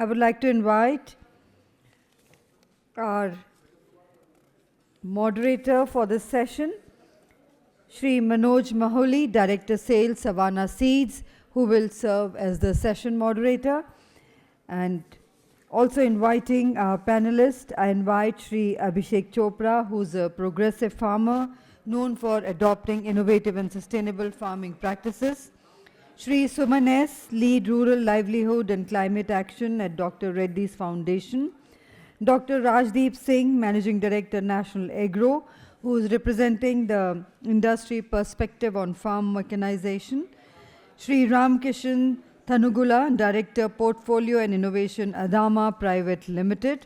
I would like to invite our moderator for this session, Shri Manoj Maholi, Director Sales, Savannah Seeds, who will serve as the session moderator. And also inviting our panelists, I invite Shri Abhishek Chopra, who's a progressive farmer known for adopting innovative and sustainable farming practices. Shri Suman S., Lead Rural Livelihood and Climate Action at Dr. Reddy's Foundation. Dr. Rajdeep Singh, Managing Director, National Agro, who is representing the industry perspective on farm mechanization. Shri Ramkishan Thanugula, Director, Portfolio and Innovation, Adama Private Limited.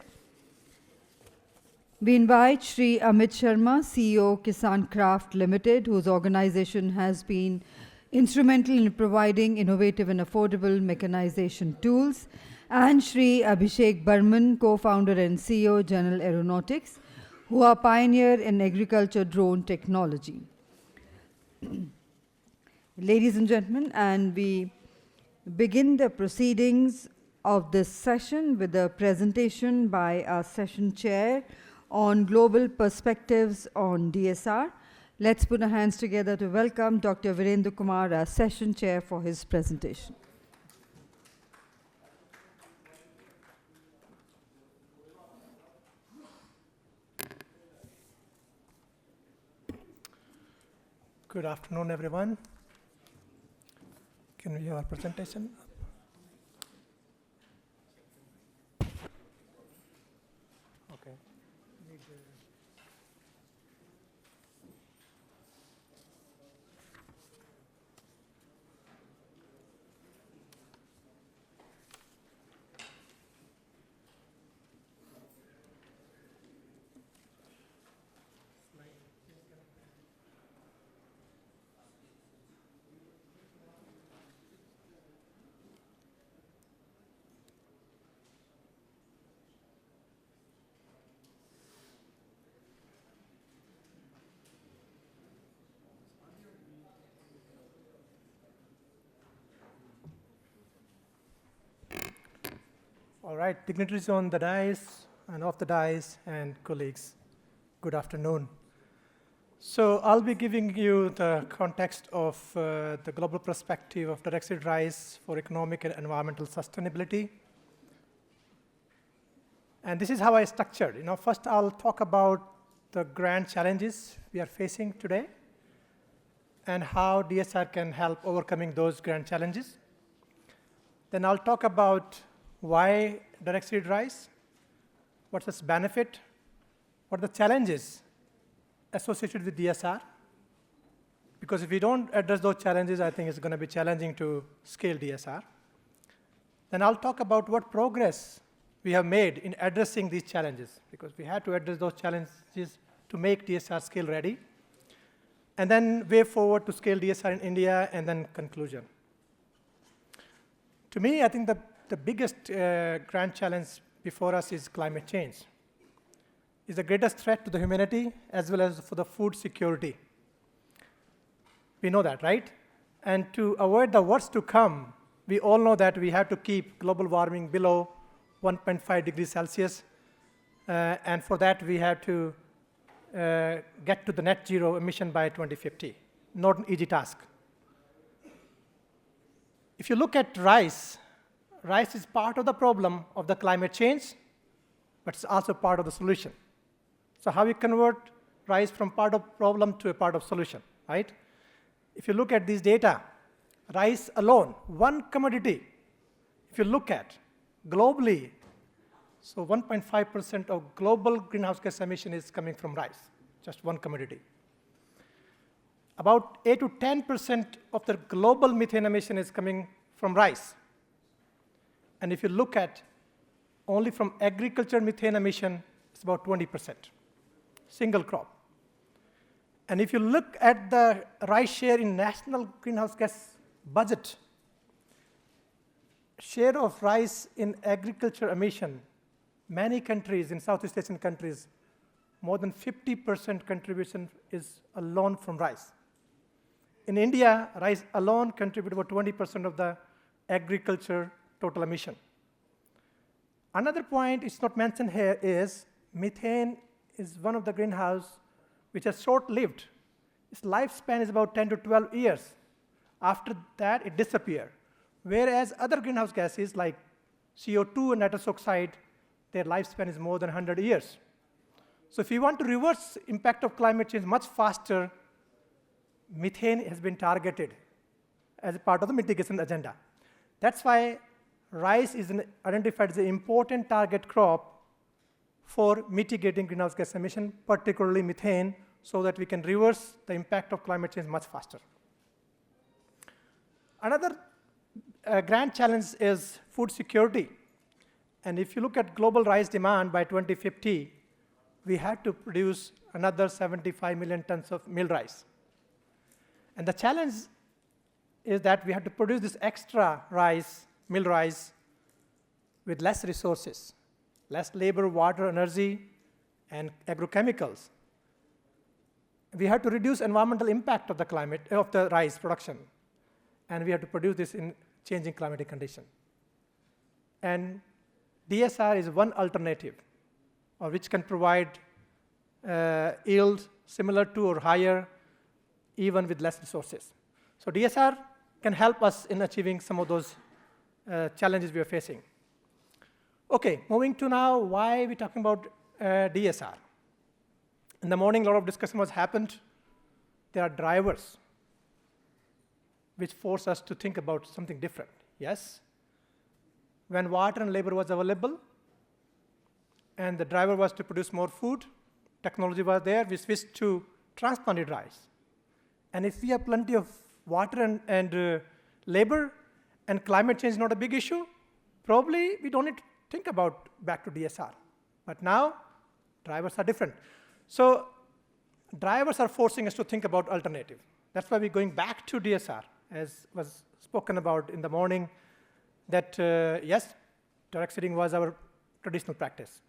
We invite Shri Amit Sharma, CEO, Kisan Craft Limited, whose organization has been instrumental in providing innovative and affordable mechanization tools, and Shri Abhishek Burman, co-founder and CEO, General Aeronautics, who are pioneer in agriculture drone technology. Ladies and gentlemen, and we begin the proceedings of this session with a presentation by our session chair on global perspectives on DSR. Let's put our hands together to welcome Dr. Virendra Kumar, our session chair, for his presentation. Good afternoon, everyone. Can we have our presentation? Okay. All right, dignitaries on the dais and off the dais and colleagues, good afternoon. So I'll be giving you the context of the global perspective of direct-seed rice for economic and environmental sustainability. And this is how I structured. First I'll talk about the grand challenges we are facing today and how DSR can help overcoming those grand challenges. Then I'll talk about why direct-seed rice, what's its benefit, what are the challenges associated with DSR. Because if we don't address those challenges, I think it's going to be challenging to scale DSR. Then I'll talk about what progress we have made in addressing these challenges, because we had to address those challenges to make DSR scale ready. And then way forward to scale DSR in India, and then conclusion. To me, I think the biggest grand challenge before us is climate change. It's the greatest threat to the humanity as well as for the food security. We know that, right? And to avoid the worst to come, we all know that we have to keep global warming below 1.5 degrees Celsius. And for that, we have to get to the net zero emission by 2050. Not an easy task. If you look at rice is part of the problem of the climate change, but it's also part of the solution. So how we convert rice from part of problem to a part of solution, right? If you look at these data, rice alone, one commodity, if you look at globally, so 1.5% of global greenhouse gas emission is coming from rice, just one commodity. About 8 to 10% of the global methane emission is coming from rice. And if you look at only from agriculture methane emission, it's about 20%, single crop. And if you look at the rice share in national greenhouse gas budget, share of rice in agriculture emission, many countries in Southeast Asian countries, more than 50% contribution is alone from rice. In India, rice alone contributes about 20% of the agriculture total emission. Another point it's not mentioned here is methane is one of the greenhouse which is short-lived. Its lifespan is about 10 to 12 years. After that, it disappears. Whereas other greenhouse gases like CO2 and nitrous oxide, their lifespan is more than 100 years. So if you want to reverse impact of climate change much faster, methane has been targeted as a part of the mitigation agenda. That's why rice is identified as an important target crop for mitigating greenhouse gas emission, particularly methane, so that we can reverse the impact of climate change much faster. Another grand challenge is food security. And if you look at global rice demand by 2050, we had to produce another 75 million tons of milled rice. And the challenge is that we have to produce this extra rice, milled rice, with less resources, less labor, water, energy, and agrochemicals. We have to reduce environmental impact of the climate, of the rice production. And we have to produce this in changing climatic conditions. And DSR is one alternative, or which can provide yield similar to or higher, even with less resources. So DSR can help us in achieving some of those challenges we are facing. Okay, moving to now, why are we talking about DSR? In the morning, a lot of discussion was happened. There are drivers which force us to think about something different. Yes, when water and labor was available, and the driver was to produce more food, technology was there, we switched to transplanted rice. And if we have plenty of water and labor, and climate change is not a big issue, probably we don't need to think about back to DSR. But now, drivers are different. So drivers are forcing us to think about alternative. That's why we're going back to DSR, as was spoken about in the morning, that yes, direct seeding was our traditional practice.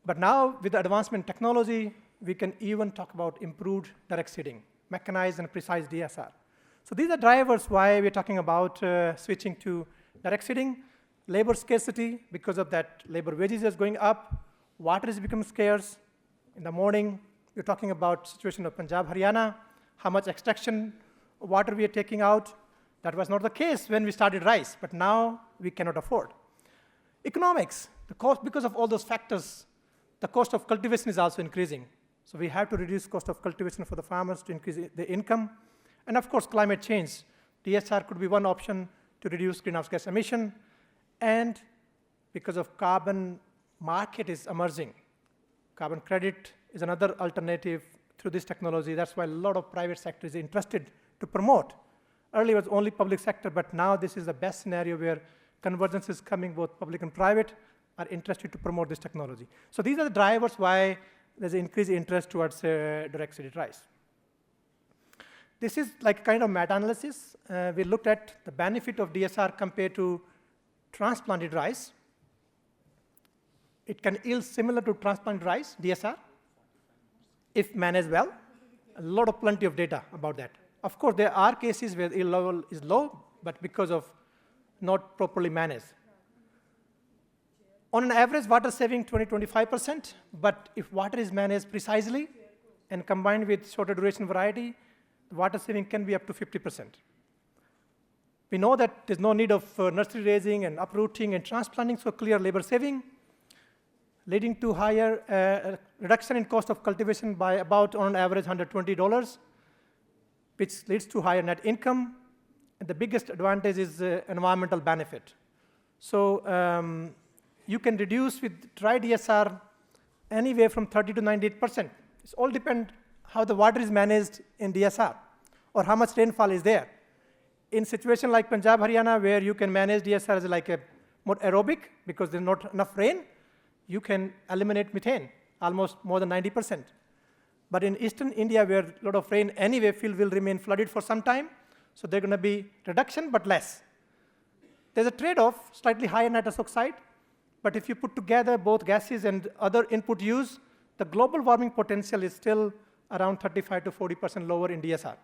But now, with the advancement in technology, we can even talk about improved direct seeding, mechanized and precise DSR. So these are drivers why we're talking about switching to direct seeding. Labor scarcity, because of that, labor wages is going up. Water is becoming scarce. In the morning, we're talking about situation of Punjab, Haryana, how much extraction water we are taking out. That was not the case when we started rice, but now we cannot afford. Economics, the cost, because of all those factors, the cost of cultivation is also increasing. So we have to reduce cost of cultivation for the farmers to increase the income. And of course, climate change. DSR could be one option to reduce greenhouse gas emission. And because of carbon market is emerging, carbon credit is another alternative through this technology. That's why a lot of private sector is interested to promote. Earlier it was only public sector, but now this is the best scenario where convergence is coming, both public and private are interested to promote this technology. So these are the drivers why there's increased interest towards direct seeded rice. This is like kind of meta-analysis. We looked at the benefit of DSR compared to transplanted rice. It can yield similar to transplanted rice, DSR, if managed well. Plenty of data about that. Of course, there are cases where yield level is low, but because of not properly managed. On an average, water saving 20-25%, but if water is managed precisely and combined with shorter duration variety, the water saving can be up to 50%. We know that there's no need of nursery raising and uprooting and transplanting, so clear labor saving, leading to higher reduction in cost of cultivation by about, on average, $120, which leads to higher net income. And the biggest advantage is environmental benefit. So you can reduce with dry DSR anywhere from 30 to 98%. It all depends how the water is managed in DSR or how much rainfall is there. In situation like Punjab, Haryana, where you can manage DSR as like a more aerobic because there's not enough rain, you can eliminate methane, almost more than 90%. But in eastern India, where a lot of rain anyway, field will remain flooded for some time, so there's going to be reduction, but less. There's a trade-off, slightly higher nitrous oxide, but if you put together both gases and other input use, the global warming potential is still around 35 to 40% lower in DSR.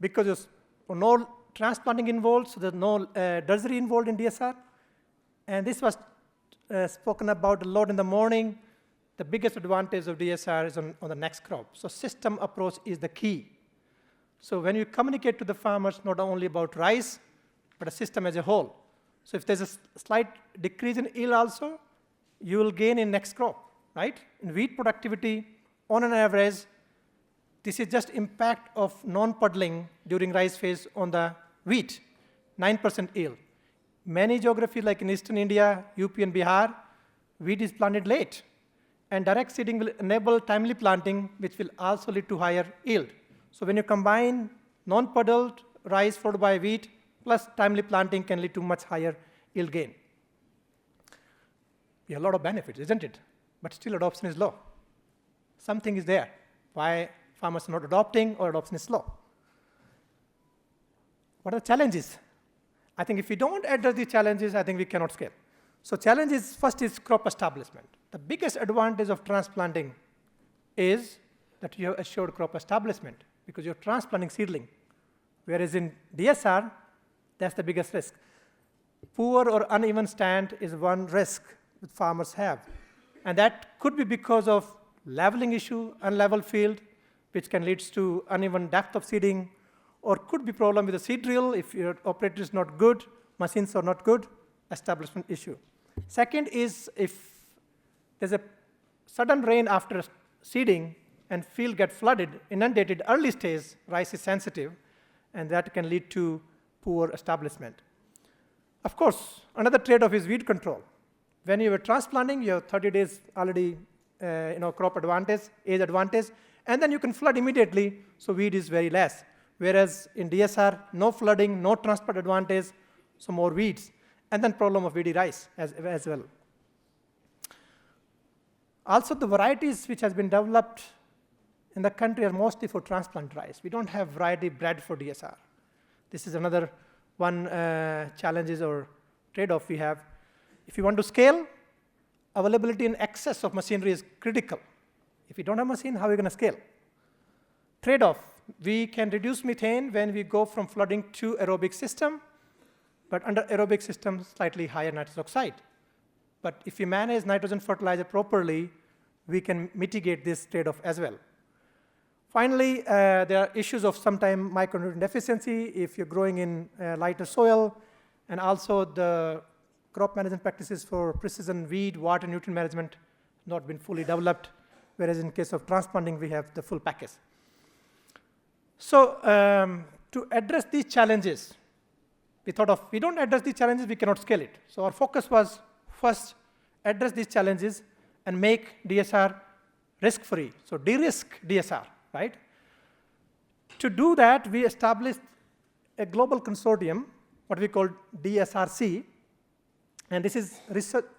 Because there's no transplanting involved, so there's no nursery involved in DSR. And this was spoken about a lot in the morning. The biggest advantage of DSR is on the next crop. So system approach is the key. So when you communicate to the farmers, not only about rice, but a system as a whole. So if there's a slight decrease in yield also, you will gain in next crop, right? In wheat productivity, on an average, this is just impact of non-puddling during rice phase on the wheat, 9% yield. Many geographies like in eastern India, UP and Bihar, wheat is planted late. And direct seeding will enable timely planting, which will also lead to higher yield. So when you combine non-puddled rice followed by wheat, plus timely planting can lead to much higher yield gain. We have a lot of benefits, isn't it? But still adoption is low. Something is there. Why farmers are not adopting or adoption is slow? What are the challenges? I think if we don't address these challenges, I think we cannot scale. So challenges, first is crop establishment. The biggest advantage of transplanting is that you have assured crop establishment because you're transplanting seedling. Whereas in DSR, that's the biggest risk. Poor or uneven stand is one risk that farmers have. And that could be because of leveling issue, unlevel field, which can lead to uneven depth of seeding, or could be problem with the seed drill if your operator is not good, machines are not good, establishment issue. Second is if there's a sudden rain after seeding and field get flooded, inundated early stage, rice is sensitive, and that can lead to poor establishment. Of course, another trade-off is weed control. When you are transplanting, you have 30 days already crop advantage, age advantage, and then you can flood immediately, so weed is very less. Whereas in DSR, no flooding, no transplant advantage, so more weeds. And then problem of weedy rice as well. Also, the varieties which has been developed in the country are mostly for transplant rice. We don't have variety bred for DSR. This is another one challenges or trade-off we have. If you want to scale, availability and access of machinery is critical. If you don't have machine, how are you going to scale? Trade-off, we can reduce methane when we go from flooding to aerobic system, but under aerobic system, slightly higher nitrous oxide. But if we manage nitrogen fertilizer properly, we can mitigate this trade-off as well. Finally, there are issues of sometimes micronutrient deficiency if you're growing in lighter soil, and also the crop management practices for precision weed, water, nutrient management not been fully developed, whereas in case of transplanting, we have the full package. So to address these challenges, we thought of, we don't address these challenges, we cannot scale it. So our focus was first, address these challenges and make DSR risk-free. So de-risk DSR, right? To do that, we established a global consortium, what we call DSRC, and this is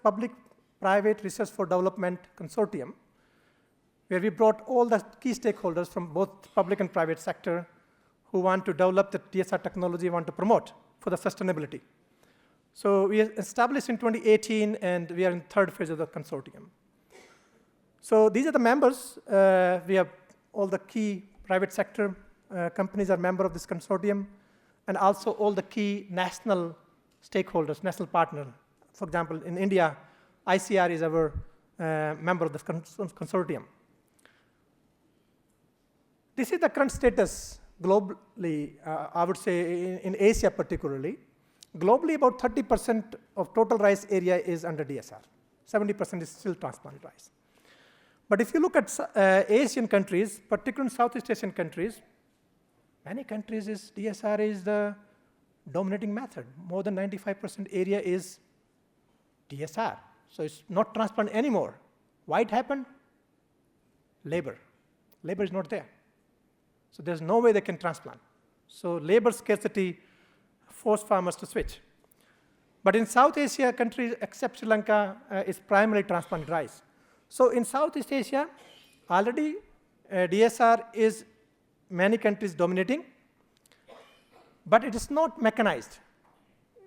Public-Private Research for Development Consortium, where we brought all the key stakeholders from both public and private sector who want to develop the DSR technology, want to promote for the sustainability. So we established in 2018, and we are in third phase of the consortium. So these are the members. We have all the key private sector companies are member of this consortium, and also all the key national stakeholders, national partner. For example, in India, ICR is our member of this consortium. This is the current status globally, I would say in Asia particularly. Globally, about 30% of total rice area is under DSR. 70% is still transplanted rice. But if you look at Asian countries, particularly Southeast Asian countries, many countries DSR is the dominating method. More than 95% area is DSR. So it's not transplant anymore. Why it happened? Labor. Labor is not there. So there's no way they can transplant. So labor scarcity forced farmers to switch. But in South Asia countries, except Sri Lanka, is primarily transplanted rice. So in Southeast Asia, already DSR is many countries dominating, but it is not mechanized.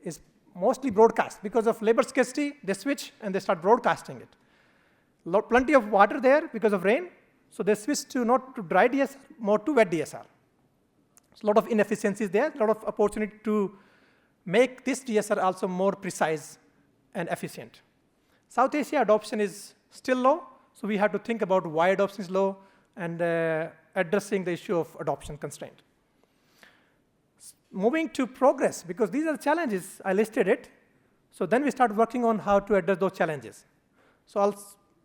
It's mostly broadcast. Because of labor scarcity, they switch and they start broadcasting it. Plenty of water there because of rain, so they switch to not to dry DSR, more to wet DSR. There's a lot of inefficiencies there, a lot of opportunity to make this DSR also more precise and efficient. South Asia adoption is still low, so we have to think about why adoption is low and addressing the issue of adoption constraint. Moving to progress, because these are the challenges, I listed it. So then we start working on how to address those challenges. So I'll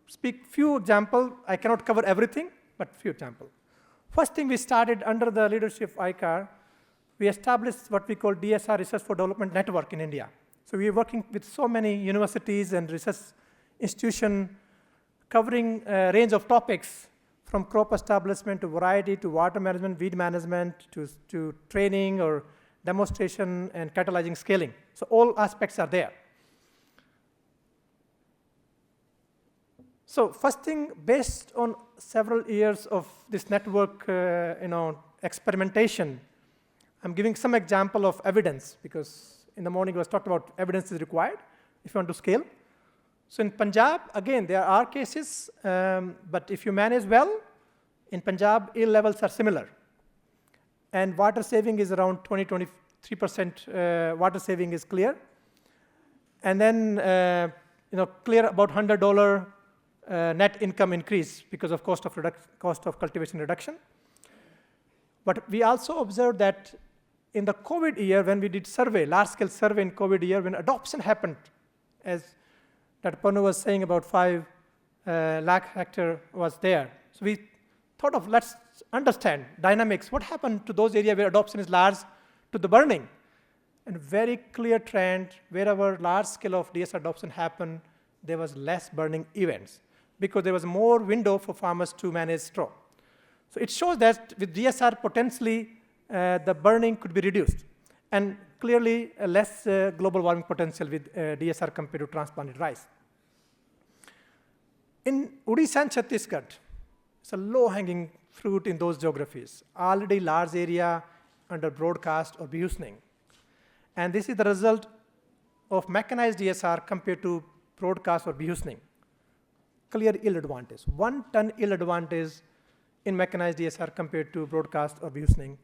speak few examples. I cannot cover everything, but few examples. First thing we started under the leadership of ICAR, we established what we call DSR Research for Development Network in India. So we are working with so many universities and research institutions covering a range of topics from crop establishment to variety to water management, weed management, to training or demonstration and catalyzing scaling. So all aspects are there. So first thing, based on several years of this network experimentation, I'm giving some example of evidence, because in the morning I was talking about evidence is required if you want to scale. So in Punjab, again, there are cases, but if you manage well, in Punjab, yield levels are similar. And water saving is around 20-23% water saving is clear. And then clear about $100 net income increase because of cost of cultivation reduction. But we also observed that in the COVID year, when we did survey, large-scale survey in COVID year, when adoption happened, as that Panu was saying, about 5 lakh hectare was there. So we thought of, let's understand dynamics. What happened to those areas where adoption is large to the burning? And very clear trend, wherever large scale of DSR adoption happened, there was less burning events because there was more window for farmers to manage straw. So it shows that with DSR, potentially the burning could be reduced. And clearly less global warming potential with DSR compared to transplanted rice. In Odisha and Chhattisgarh, it's a low-hanging fruit in those geographies. Already large area under broadcast or behusening. And this is the result of mechanized DSR compared to broadcast or behusening. Clear yield advantage. 1 ton yield advantage in mechanized DSR compared to broadcast or behusening,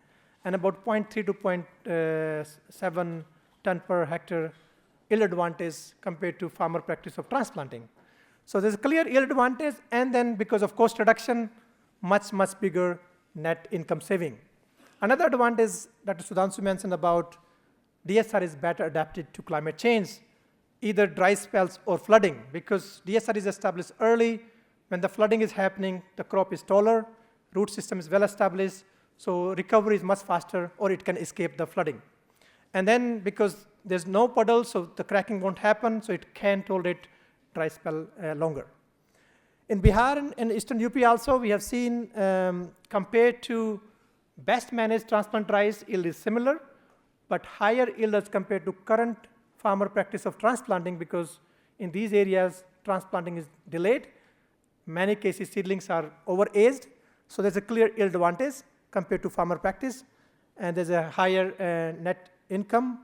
and about 0.3 to 0.7 ton per hectare yield advantage compared to farmer practice of transplanting. So there's a clear yield advantage, and then because of cost reduction, much, much bigger net income saving. Another advantage that Sudhanshu mentioned about DSR is better adapted to climate change, either dry spells or flooding, because DSR is established early. When the flooding is happening, the crop is taller, root system is well established, so recovery is much faster, or it can escape the flooding. And then because there's no puddle, so the cracking won't happen, so it can tolerate dry spell longer. In Bihar and Eastern UP also, we have seen compared to best managed transplant rice, yield is similar, but higher yield as compared to current farmer practice of transplanting, because in these areas, transplanting is delayed. Many cases, seedlings are over-aged, so there's a clear yield advantage compared to farmer practice, and there's a higher net income,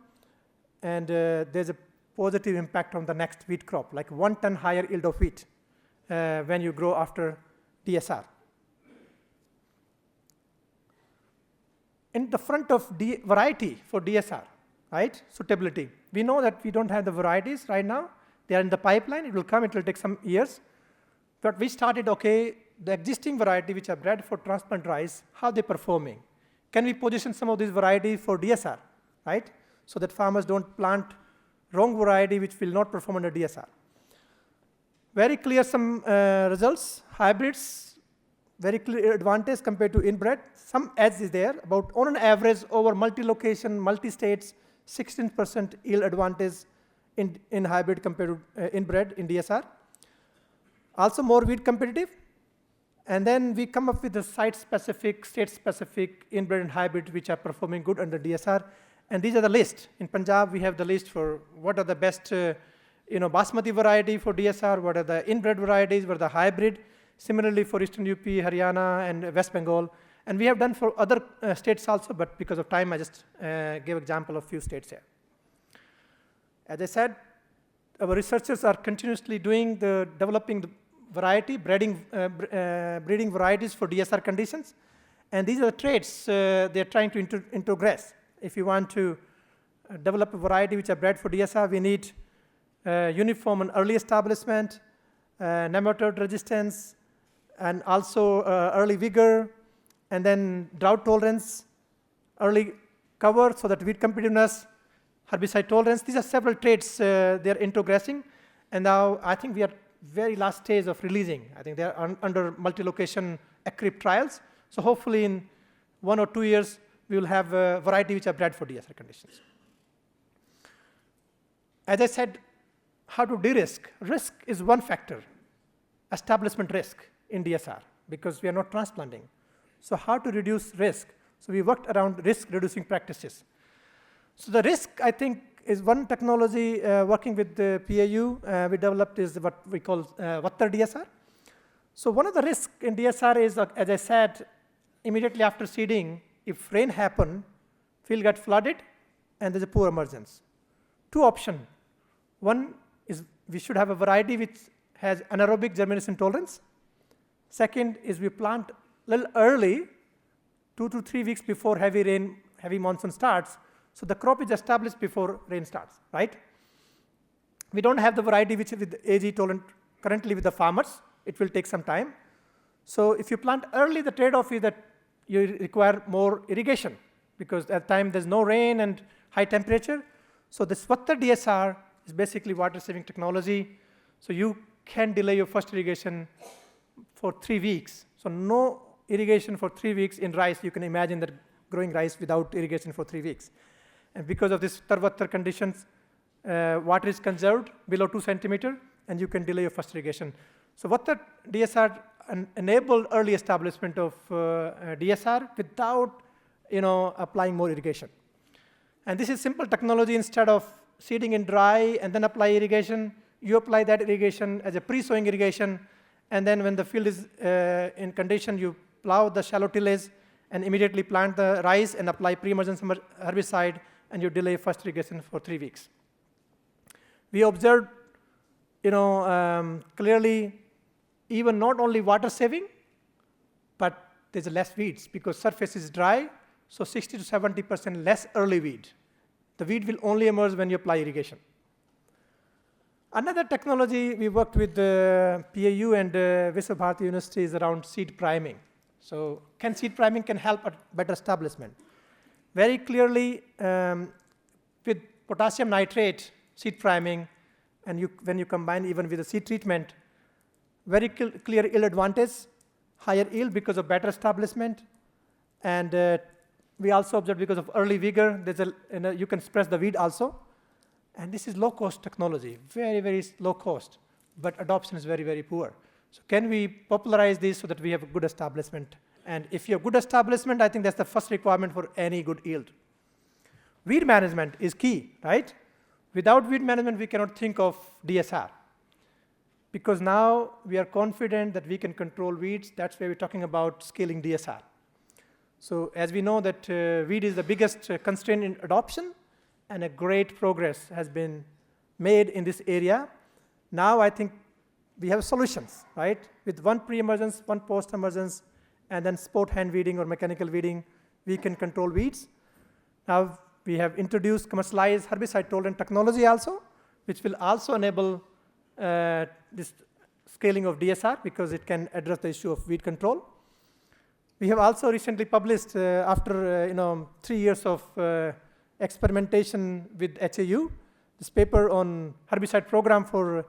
and there's a positive impact on the next wheat crop, like 1 ton higher yield of wheat when you grow after DSR. In the front of variety for DSR, right, suitability. We know that we don't have the varieties right now. They are in the pipeline. It will come. It will take some years. But we started, okay, the existing variety which are bred for transplant rice, how they're performing. Can we position some of these varieties for DSR, right? So that farmers don't plant wrong variety which will not perform under DSR. Very clear some results. Hybrids, very clear advantage compared to inbred. Some edge is there, about on an average over multi-location, multi-states, 16% yield advantage in hybrid compared to inbred in DSR. Also more wheat competitive. And then we come up with the site-specific, state-specific inbred and hybrid which are performing good under DSR. And these are the list. In Punjab, we have the list for what are the best basmati variety for DSR, what are the inbred varieties, what are the hybrid. Similarly for Eastern UP, Haryana, and West Bengal. And we have done for other states also, but because of time, I just gave example of few states here. As I said, our researchers are continuously developing the variety, breeding varieties for DSR conditions. And these are the traits they're trying to integrate. If you want to develop a variety which are bred for DSR, we need uniform and early establishment, nematode resistance, and also early vigor, and then drought tolerance, early cover, so that weed competitiveness, herbicide tolerance. These are several traits they are introgressing, and now I think we are very last stage of releasing. I think they are under multi-location ACRIP trials. So hopefully in 1 or 2 years, we will have a variety which are bred for DSR conditions. As I said, how to de-risk? Risk is one factor, establishment risk in DSR, because we are not transplanting. So how to reduce risk? So we worked around risk-reducing practices. So the risk, I think, is one technology working with the PAU we developed is what we call Vattar DSR. So one of the risks in DSR is, as I said, immediately after seeding, if rain happen, field get flooded, and there's a poor emergence. Two options. One is we should have a variety which has anaerobic germination tolerance. Second is we plant a little early, 2 to 3 weeks before heavy rain, heavy monsoon starts, so the crop is established before rain starts, right? We don't have the variety which is with AG tolerant currently with the farmers. It will take some time. So if you plant early, the trade-off is that you require more irrigation, because at the time there's no rain and high temperature. So this Vattar DSR is basically water-saving technology. So you can delay your first irrigation for 3 weeks. So no irrigation for 3 weeks in rice. You can imagine that growing rice without irrigation for 3 weeks. And because of this Vattar conditions, water is conserved below 2 centimeter, and you can delay your first irrigation. So Vattar DSR enabled early establishment of DSR without applying more irrigation. And this is simple technology. Instead of seeding in dry and then apply irrigation, you apply that irrigation as a pre-sowing irrigation, and then when the field is in condition, you plow the shallow tillage and immediately plant the rice and apply pre-emergence herbicide, and you delay first irrigation for 3 weeks. We observed, clearly, even not only water saving, but there's less weeds because surface is dry, so 60 to 70% less early weed. The weed will only emerge when you apply irrigation. Another technology we worked with the PAU and Visva Bharati University is around seed priming. So seed priming can help at better establishment. Very clearly, with potassium nitrate seed priming, and when you combine even with the seed treatment, very clear yield advantage, higher yield because of better establishment, and we also observed because of early vigor, you can suppress the weed also. And this is low-cost technology, very, very low cost, but adoption is very, very poor. So can we popularize this so that we have a good establishment? And if you have good establishment, I think that's the first requirement for any good yield. Weed management is key, right? Without weed management, we cannot think of DSR. Because now we are confident that we can control weeds. That's why we're talking about scaling DSR. So as we know that weed is the biggest constraint in adoption, and a great progress has been made in this area. Now I think we have solutions, right? With one pre-emergence, one post-emergence, and then sport hand weeding or mechanical weeding, we can control weeds. Now we have introduced commercialized herbicide-tolerant technology also, which will also enable this scaling of DSR because it can address the issue of weed control. We have also recently published, after 3 years of experimentation with HAU, this paper on herbicide program for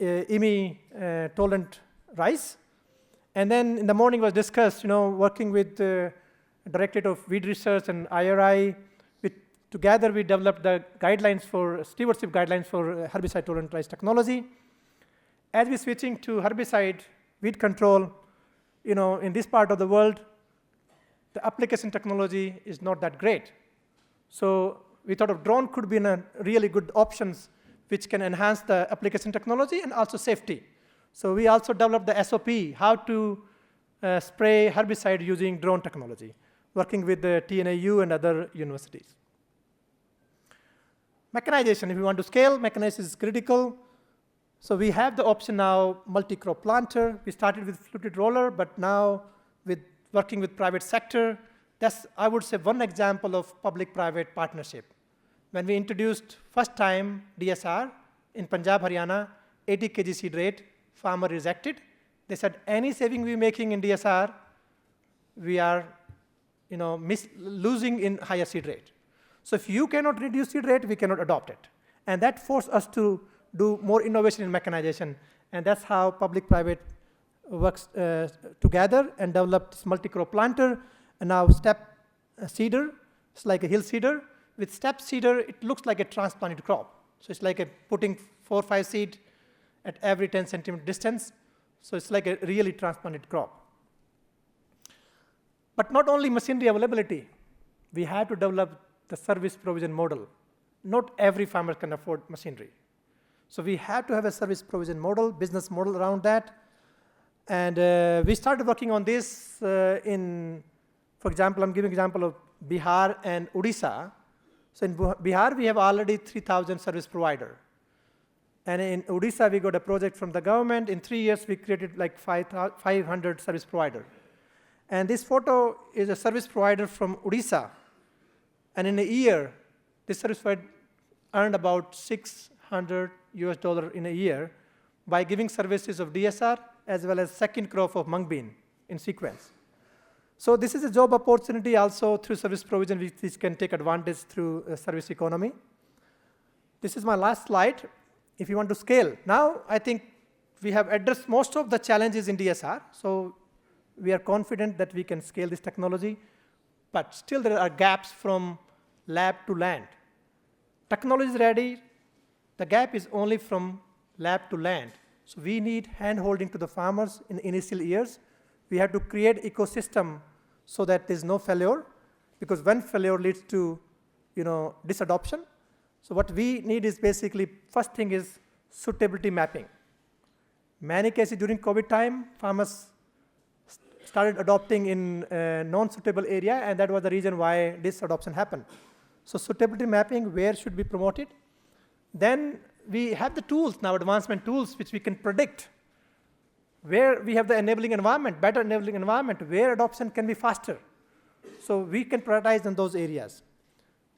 IMI-tolerant rice. And then in the morning was discussed, working with the Directorate of Weed Research and IRI. Together we developed the guidelines for stewardship guidelines for herbicide-tolerant rice technology. As we're switching to herbicide weed control, in this part of the world, the application technology is not that great. So we thought of drone could be a really good options which can enhance the application technology and also safety. So we also developed the SOP, how to spray herbicide using drone technology, working with the TNAU and other universities. Mechanization, if we want to scale, mechanization is critical. So we have the option now, multi-crop planter. We started with fluted roller, but now with working with private sector, that's, I would say, one example of public-private partnership. When we introduced first time DSR in Punjab, Haryana, 80 kg seed rate, farmer rejected. They said, any saving we're making in DSR, we are losing in higher seed rate. So if you cannot reduce seed rate, we cannot adopt it. And that forced us to do more innovation in mechanization. And that's how public-private works together and developed this multi-crop planter, and now step seeder. It's like a hill seeder. With step seeder, it looks like a transplanted crop. So it's like putting 4 or 5 seed at every 10 centimeter distance. So it's like a really transplanted crop. But not only machinery availability, we had to develop the service provision model. Not every farmer can afford machinery. So we had to have a service provision model, business model around that. And we started working on this for example, I'm giving example of Bihar and Odisha. So in Bihar, we have already 3,000 service provider. And in Odisha, we got a project from the government. In 3 years, we created like 500 service provider. And this photo is a service provider from Odisha. And in a year, this service provider earned about $600 in a year by giving services of DSR as well as second crop of mung bean in sequence. So this is a job opportunity also through service provision, which can take advantage through service economy. This is my last slide. If you want to scale, now I think we have addressed most of the challenges in DSR. So we are confident that we can scale this technology, but still there are gaps from lab to land. Technology is ready. The gap is only from lab to land. So we need hand-holding to the farmers in initial years. We have to create ecosystem so that there's no failure, because when failure leads to disadoption. So what we need is basically, first thing is suitability mapping. Many cases during COVID time, farmers started adopting in non-suitable area, and that was the reason why this adoption happened. So suitability mapping, where should be promoted? Then we have the tools now, advancement tools, which we can predict where we have the enabling environment, better enabling environment, where adoption can be faster. So we can prioritize in those areas.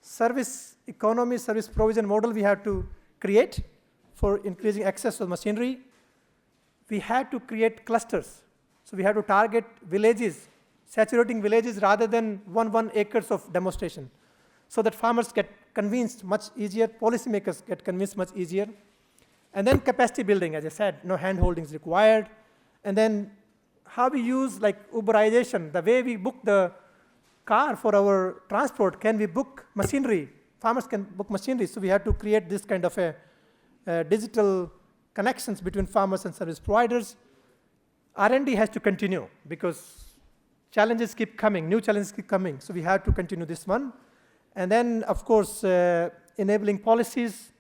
Service economy, service provision model we have to create for increasing access to machinery. We had to create clusters. So we have to target villages, saturating villages rather than 1 acres of demonstration, so that farmers get convinced much easier, policymakers get convinced much easier. And then capacity building, as I said, no hand-holding is required. And then how we use like Uberization, the way we book the car for our transport, can we book machinery? Farmers can book machinery, so we have to create this kind of a digital connections between farmers and service providers. R&D has to continue because challenges keep coming, new challenges keep coming, so we have to continue this one. And then, of course, enabling policies,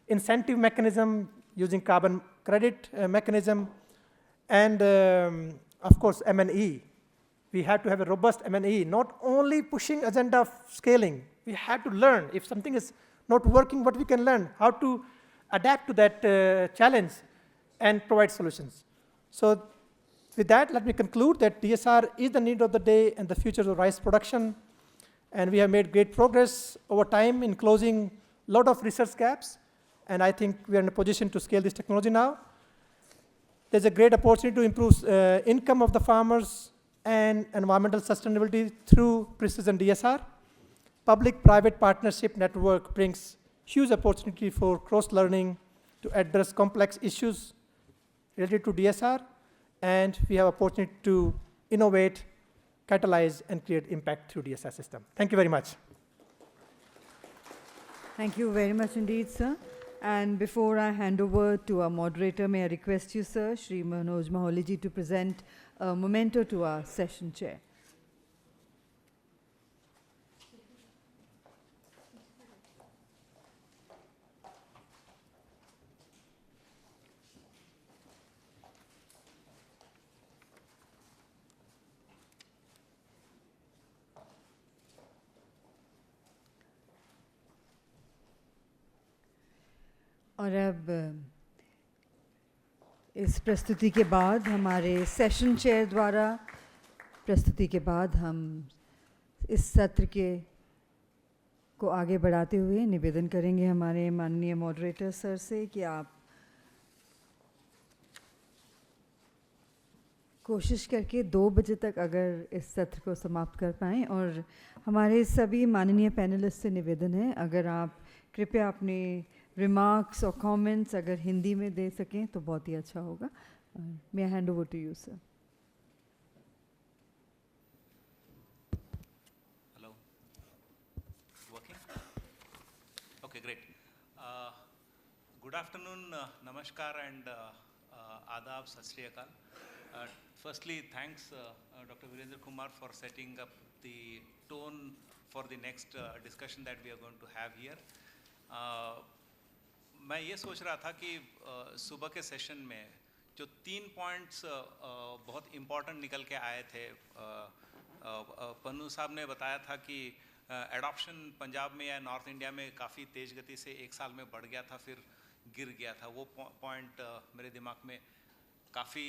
incentive mechanism, using carbon credit mechanism, and of course, M&E. We have to have a robust M&E, not only pushing agenda of scaling. We have to learn. If something is not working, what we can learn, how to adapt to that challenge and provide solutions. So with that, let me conclude that DSR is the need of the day and the future of rice production. And we have made great progress over time in closing a lot of research gaps. And I think we are in a position to scale this technology now. There's a great opportunity to improve income of the farmers and environmental sustainability through precision DSR. Public-private partnership network brings huge opportunity for cross-learning to address complex issues related to DSR. And we have opportunity to innovate, catalyze, and create impact through DSR system. Thank you very much. Thank you very much indeed, sir. And before I hand over to our moderator, may I request you, sir, Shri Manoj Maholi ji, to present a memento to our session chair. और अब इस प्रस्तुति के बाद हमारे session chair द्वारा प्रस्तुति के बाद हम इस सत्र के को आगे बढ़ाते हुए निवेदन करेंगे हमारे माननीय मॉडरेटर सर से कि आप कोशिश करके 2 बजे तक अगर इस सत्र को समाप्त कर पाएँ, और हमारे सभी माननीय पैनलिस्ट से निवेदन है अगर आप कृपया अपने रिमार्क्स और कमेंट्स अगर हिंदी में दे सकें तो बहुत ही अच्छा होगा. May I hand over to you sir. Hello. Working? Okay, great. Good afternoon, namaskar and adab, sat shri akal. Firstly, thanks Dr. Virendra Kumar for setting up the tone for the next discussion that we are going to have here. मैं ये सोच रहा था कि सुबह के session में जो 3 पॉइंट्स बहुत इम्पॉर्टेंट निकल के आए थे. पन्नू साहब ने बताया था कि एडॉप्शन पंजाब में या नॉर्थ इंडिया में काफ़ी तेज़ गति से 1 साल में बढ़ गया था, फिर गिर गया था. वो पॉइंट मेरे दिमाग में काफ़ी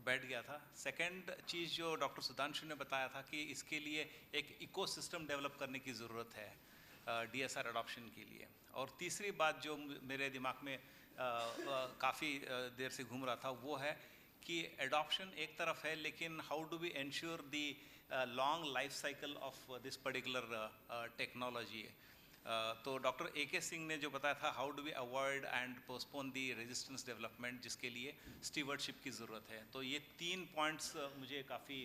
बैठ गया था. सेकंड चीज़ जो डॉक्टर सुधांशु ने बताया था कि इसके लिए एक इकोसिस्टम डेवलप करने की ज़रूरत है DSR एडॉप्शन के लिए. और तीसरी बात जो मेरे दिमाग में काफ़ी देर से घूम रहा था वो है कि एडॉप्शन एक तरफ है, लेकिन how do we ensure the long life cycle of this particular technology. तो डॉक्टर AK सिंह ने जो बताया था how do we avoid and postpone the resistance development, जिसके लिए स्टीवर्डशिप की ज़रूरत है. तो ये 3 पॉइंट्स मुझे काफ़ी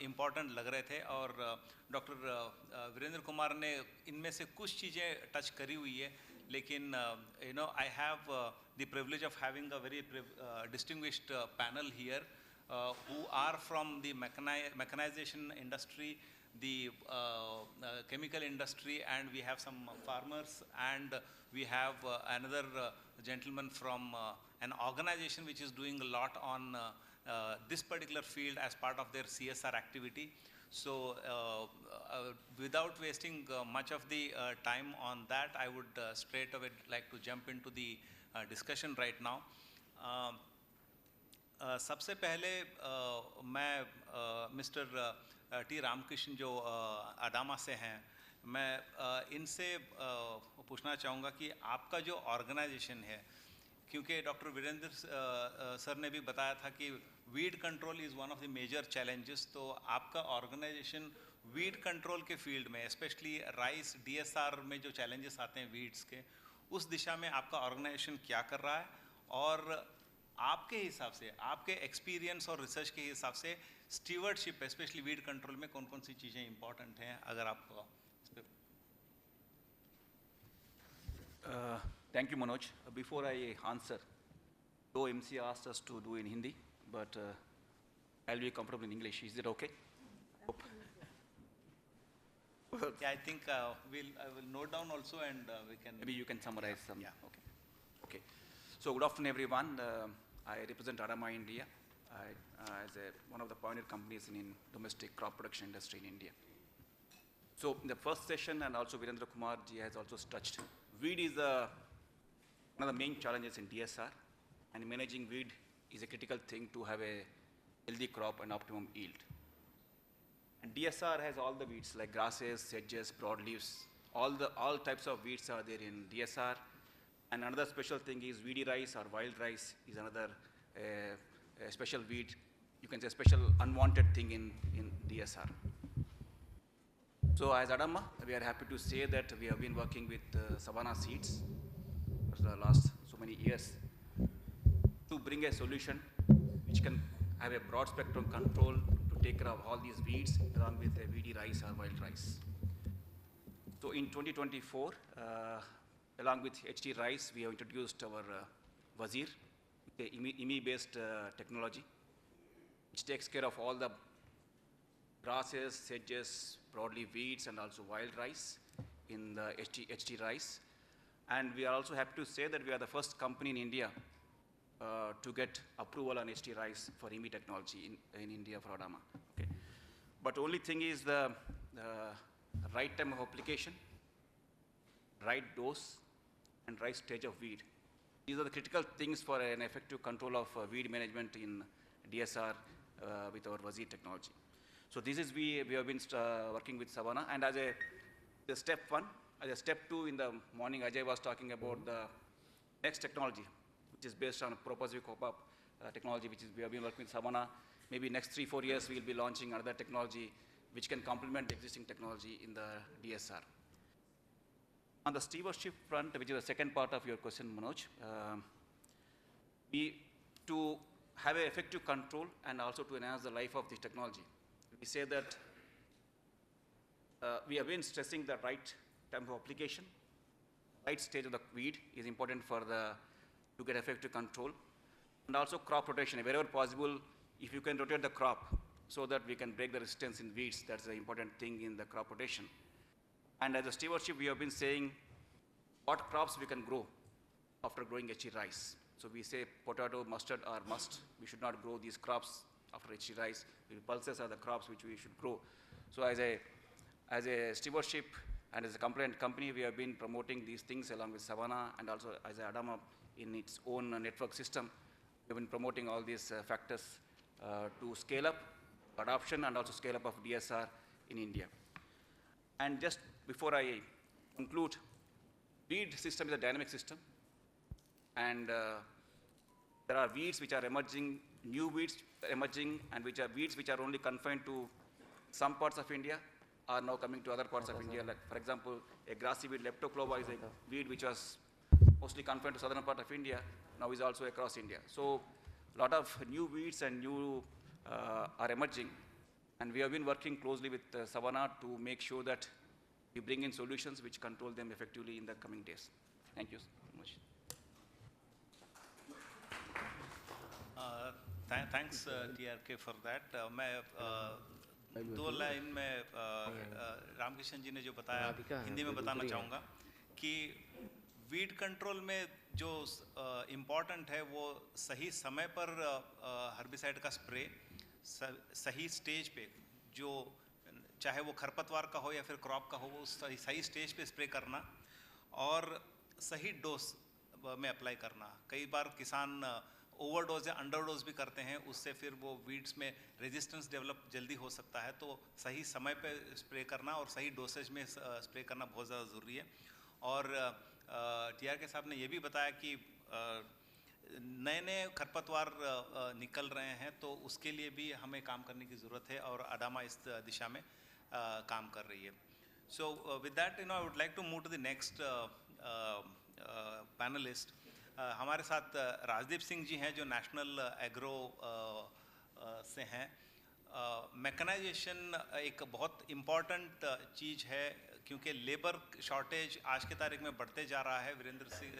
इम्पॉर्टेंट लग रहे थे, और डॉक्टर वीरेंद्र कुमार ने इनमें से कुछ चीज़ें टच करी हुई है. लेकिन you know, I have the privilege of having a very distinguished panel here who are from the mechanization industry, the chemical industry, and we have some farmers, and we have another gentleman from an organization which is doing a lot on this particular field as part of their CSR activity. So without wasting much of the time on that, I would straight away like to jump into the discussion right now. सबसे पहले मैं mister T Ramakrishna जो Adama से हैं, मैं इनसे पूछना चाहूँगा कि आपका जो ऑर्गेनाइजेशन है, क्योंकि डॉक्टर वीरेंद्र सर ने भी बताया था कि weed control is one of the major challenges. तो आपका ऑर्गेनाइजेशन वीड कंट्रोल के फील्ड में, स्पेशली राइस DSR में जो चैलेंजेस आते हैं वीड्स के, उस दिशा में आपका ऑर्गेनाइजेशन क्या कर रहा है, और आपके हिसाब से, आपके एक्सपीरियंस और रिसर्च के हिसाब से स्टीवर्डशिप स्पेशली वीड कंट्रोल में कौन कौन सी चीज़ें इंपॉर्टेंट हैं, अगर आप इस पे. Thank you, Manoj. Before I answer, though MC asked us to do in Hindi, but I'll be comfortable in English. Is it okay? Hope. Yeah, I think I will note down also, and we can. Maybe you can summarize some. Yeah. Okay. Okay. So good afternoon, everyone. I represent Adama India as one of the pioneer companies in domestic crop production industry in India. So in the first session, and also Virendra Kumar ji has also touched, weed is one of the main challenges in DSR, and managing weed is a critical thing to have a healthy crop and optimum yield. And DSR has all the weeds like grasses, sedges, broadleaves, all types of weeds are there in DSR. And another special thing is weedy rice or wild rice is another special weed, you can say special unwanted thing in DSR. So as Adama, we are happy to say that we have been working with Savannah Seeds for the last so many years to bring a solution which can have a broad spectrum control to take care of all these weeds along with a weedy rice or wild rice. So in 2024, along with HT Rice, we have introduced our Wazir, the IMI-based technology, which takes care of all the grasses, sedges, broadleaf weeds, and also wild rice in the HT Rice. And we are also happy to say that we are the first company in India to get approval on HT Rice for IMI technology in India for Adama. Okay. But only thing is the right time of application, right dose, and right stage of weed. These are the critical things for an effective control of weed management in DSR with our Wazir technology. So this is we have been working with Savannah, and as the step one, as a step two in the morning, Ajay was talking about the next technology, which is based on propulsive pop-up technology, which is we have been working with Savannah. Maybe next 3-4 years, we will be launching another technology which can complement the existing technology in the DSR. On the stewardship front, which is the second part of your question, Manoj, to have an effective control and also to enhance the life of this technology, we say that we have been stressing the right time of application, right stage of the weed is important to get effective control, and also crop rotation. Wherever possible, if you can rotate the crop so that we can break the resistance in weeds, that's the important thing in the crop rotation. And as a stewardship, we have been saying what crops we can grow after growing HE rice. So we say potato, mustard are must. We should not grow these crops after HE rice. Pulses are the crops which we should grow. So as a stewardship and as a compliant company, we have been promoting these things along with Savannah and also as Adama in its own network system. We have been promoting all these factors to scale up adoption and also scale up of DSR in India. And just before I conclude, weed system is a dynamic system, and there are weeds which are emerging, new weeds emerging, and which are weeds which are only confined to some parts of India are now coming to other parts of India. Like, for example, a grassy weed, Leptoclova, is a weed which was mostly confined to southern part of India, now is also across India. So a lot of new weeds and new are emerging, and we have been working closely with Savannah to make sure that we bring in solutions which control them effectively in the coming days. Thank you so much. Thanks TRK for that. मैं दो line में रामकिशन जी ने जो बताया हिंदी में बताना चाहूँगा कि वीड कंट्रोल में जो इम्पॉर्टेंट है वो सही समय पर हर्बिसाइड का स्प्रे सही स्टेज पे, जो चाहे वो खरपतवार का हो या फिर क्रॉप का हो, वो सही स्टेज पे स्प्रे करना और सही डोज में अप्लाई करना। कई बार किसान ओवरडोज या अंडरडोज भी करते हैं, उससे फिर वो वीड्स में रेजिस्टेंस डेवलप जल्दी हो सकता है। तो सही समय पे स्प्रे करना और सही डोसेज में स्प्रे करना बहुत ज़्यादा ज़रूरी है। और TRK साहब ने ये भी बताया कि नए नए खरपतवार निकल रहे हैं, तो उसके लिए भी हमें काम करने की ज़रूरत है और अडामा इस दिशा में काम कर रही है। So with that I would like to move to the next panelist. हमारे साथ राजदीप सिंह जी हैं जो नेशनल एग्रो से हैं। मैकेनाइजेशन एक बहुत इम्पॉर्टेंट चीज़ है क्योंकि लेबर शॉर्टेज आज के तारीख में बढ़ते जा रहा है। वीरेंद्र सिंह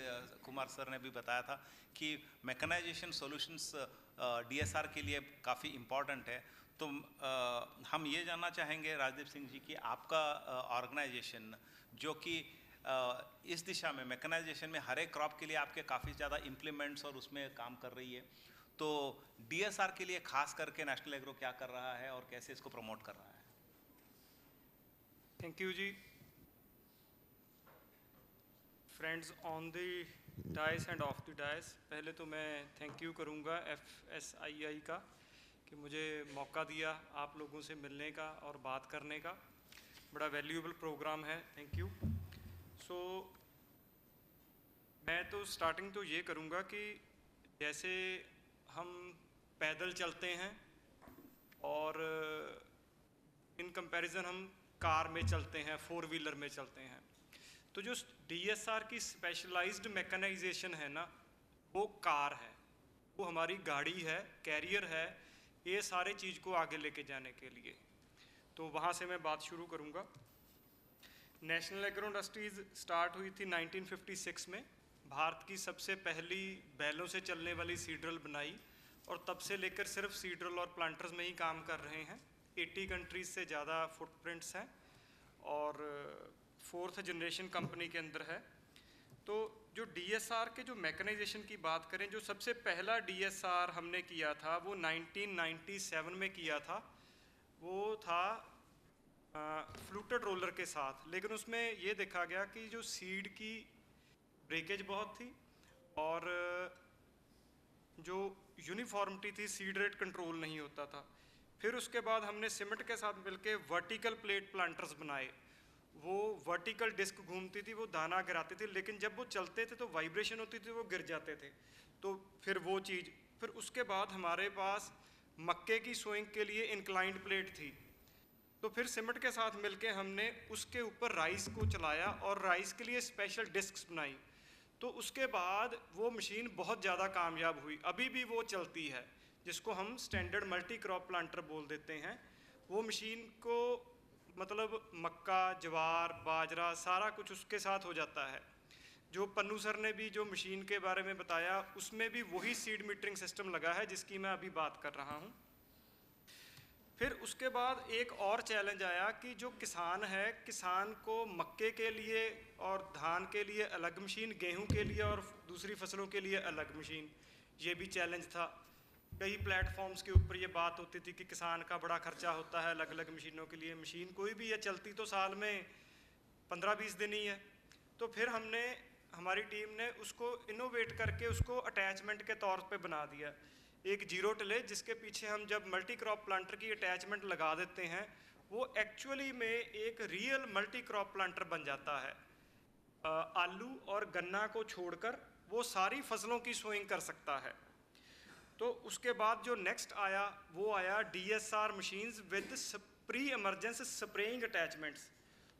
कुमार सर ने भी बताया था कि मैकेनाइजेशन सॉल्यूशंस DSR के लिए काफ़ी इम्पॉर्टेंट है। तो हम ये जानना चाहेंगे राजदीप सिंह जी कि आपका ऑर्गेनाइजेशन जो कि इस दिशा में मैकेनाइजेशन में हर एक क्रॉप के लिए आपके काफ़ी ज़्यादा इम्प्लीमेंट्स और उसमें काम कर रही है, तो DSR के लिए खास करके नेशनल एग्रो क्या कर रहा है और कैसे इसको प्रमोट कर रहा है? थैंक यू जी। Friends on the dais and of the dais, पहले तो मैं थैंक यू करूँगा FSII का कि मुझे मौका दिया आप लोगों से मिलने का और बात करने का। बड़ा वैल्यूएबल प्रोग्राम है, थैंक यू। सो मैं तो स्टार्टिंग तो ये करूँगा कि जैसे हम पैदल चलते हैं और इन कंपैरिजन हम कार में चलते हैं, 4 व्हीलर में चलते हैं, तो जो DSR की स्पेशलाइज्ड मैकेनाइजेशन है ना, वो कार है, वो हमारी गाड़ी है, कैरियर है, ये सारे चीज़ को आगे लेके जाने के लिए। तो वहाँ से मैं बात शुरू करूँगा। नेशनल एग्रो इंडस्ट्रीज़ स्टार्ट हुई थी 1956 में। भारत की सबसे पहली बैलों से चलने वाली सीडरल बनाई और तब से लेकर सिर्फ सीडरल और प्लांटर्स में ही काम कर रहे हैं। 80 कंट्रीज़ से ज़्यादा फुटप्रिंट्स हैं और 4th जनरेशन कंपनी के अंदर है। तो जो DSR के जो मैकेनाइजेशन की बात करें, जो सबसे पहला DSR हमने किया था वो 1997 में किया था। वो था फ्लूटेड रोलर के साथ, लेकिन उसमें ये देखा गया कि जो सीड की ब्रेकेज बहुत थी और जो यूनिफॉर्मिटी थी, सीड रेट कंट्रोल नहीं होता था। फिर उसके बाद हमने सीमेंट के साथ मिलके वर्टिकल प्लेट प्लांटर्स बनाए। वो वर्टिकल डिस्क घूमती थी, वो दाना गिराते थे, लेकिन जब वो चलते थे तो वाइब्रेशन होती थी, वो गिर जाते थे। तो फिर वो चीज़, फिर उसके बाद हमारे पास मक्के की सोइंग के लिए इंक्लाइंड प्लेट थी। तो फिर सीमेंट के साथ मिलके हमने उसके ऊपर राइस को चलाया और राइस के लिए स्पेशल डिस्क्स बनाई। तो उसके बाद वो मशीन बहुत ज़्यादा कामयाब हुई, अभी भी वो चलती है, जिसको हम स्टैंडर्ड मल्टी क्रॉप प्लांटर बोल देते हैं। वो मशीन को मतलब मक्का, ज्वार, बाजरा सारा कुछ उसके साथ हो जाता है। जो पन्नू सर ने भी जो मशीन के बारे में बताया, उसमें भी वही सीड मीटरिंग सिस्टम लगा है जिसकी मैं अभी बात कर रहा हूँ। फिर उसके बाद एक और चैलेंज आया कि जो किसान है, किसान को मक्के के लिए और धान के लिए अलग मशीन, गेहूं के लिए और दूसरी फसलों के लिए अलग मशीन, ये भी चैलेंज था। कई प्लेटफॉर्म्स के ऊपर ये बात होती थी कि किसान का बड़ा खर्चा होता है अलग अलग मशीनों के लिए। मशीन कोई भी है, चलती तो साल में 15-20 दिन ही है। तो फिर हमारी टीम ने उसको इनोवेट करके उसको अटैचमेंट के तौर पे बना दिया, एक जीरो टिले, जिसके पीछे हम जब मल्टी क्रॉप प्लांटर की अटैचमेंट लगा देते हैं, वो एक्चुअली में एक रियल मल्टी क्रॉप प्लांटर बन जाता है। आलू और गन्ना को छोड़कर वो सारी फसलों की सोइंग कर सकता है। तो उसके बाद जो नेक्स्ट आया वो आया DSR machines with pre emergence spraying attachments.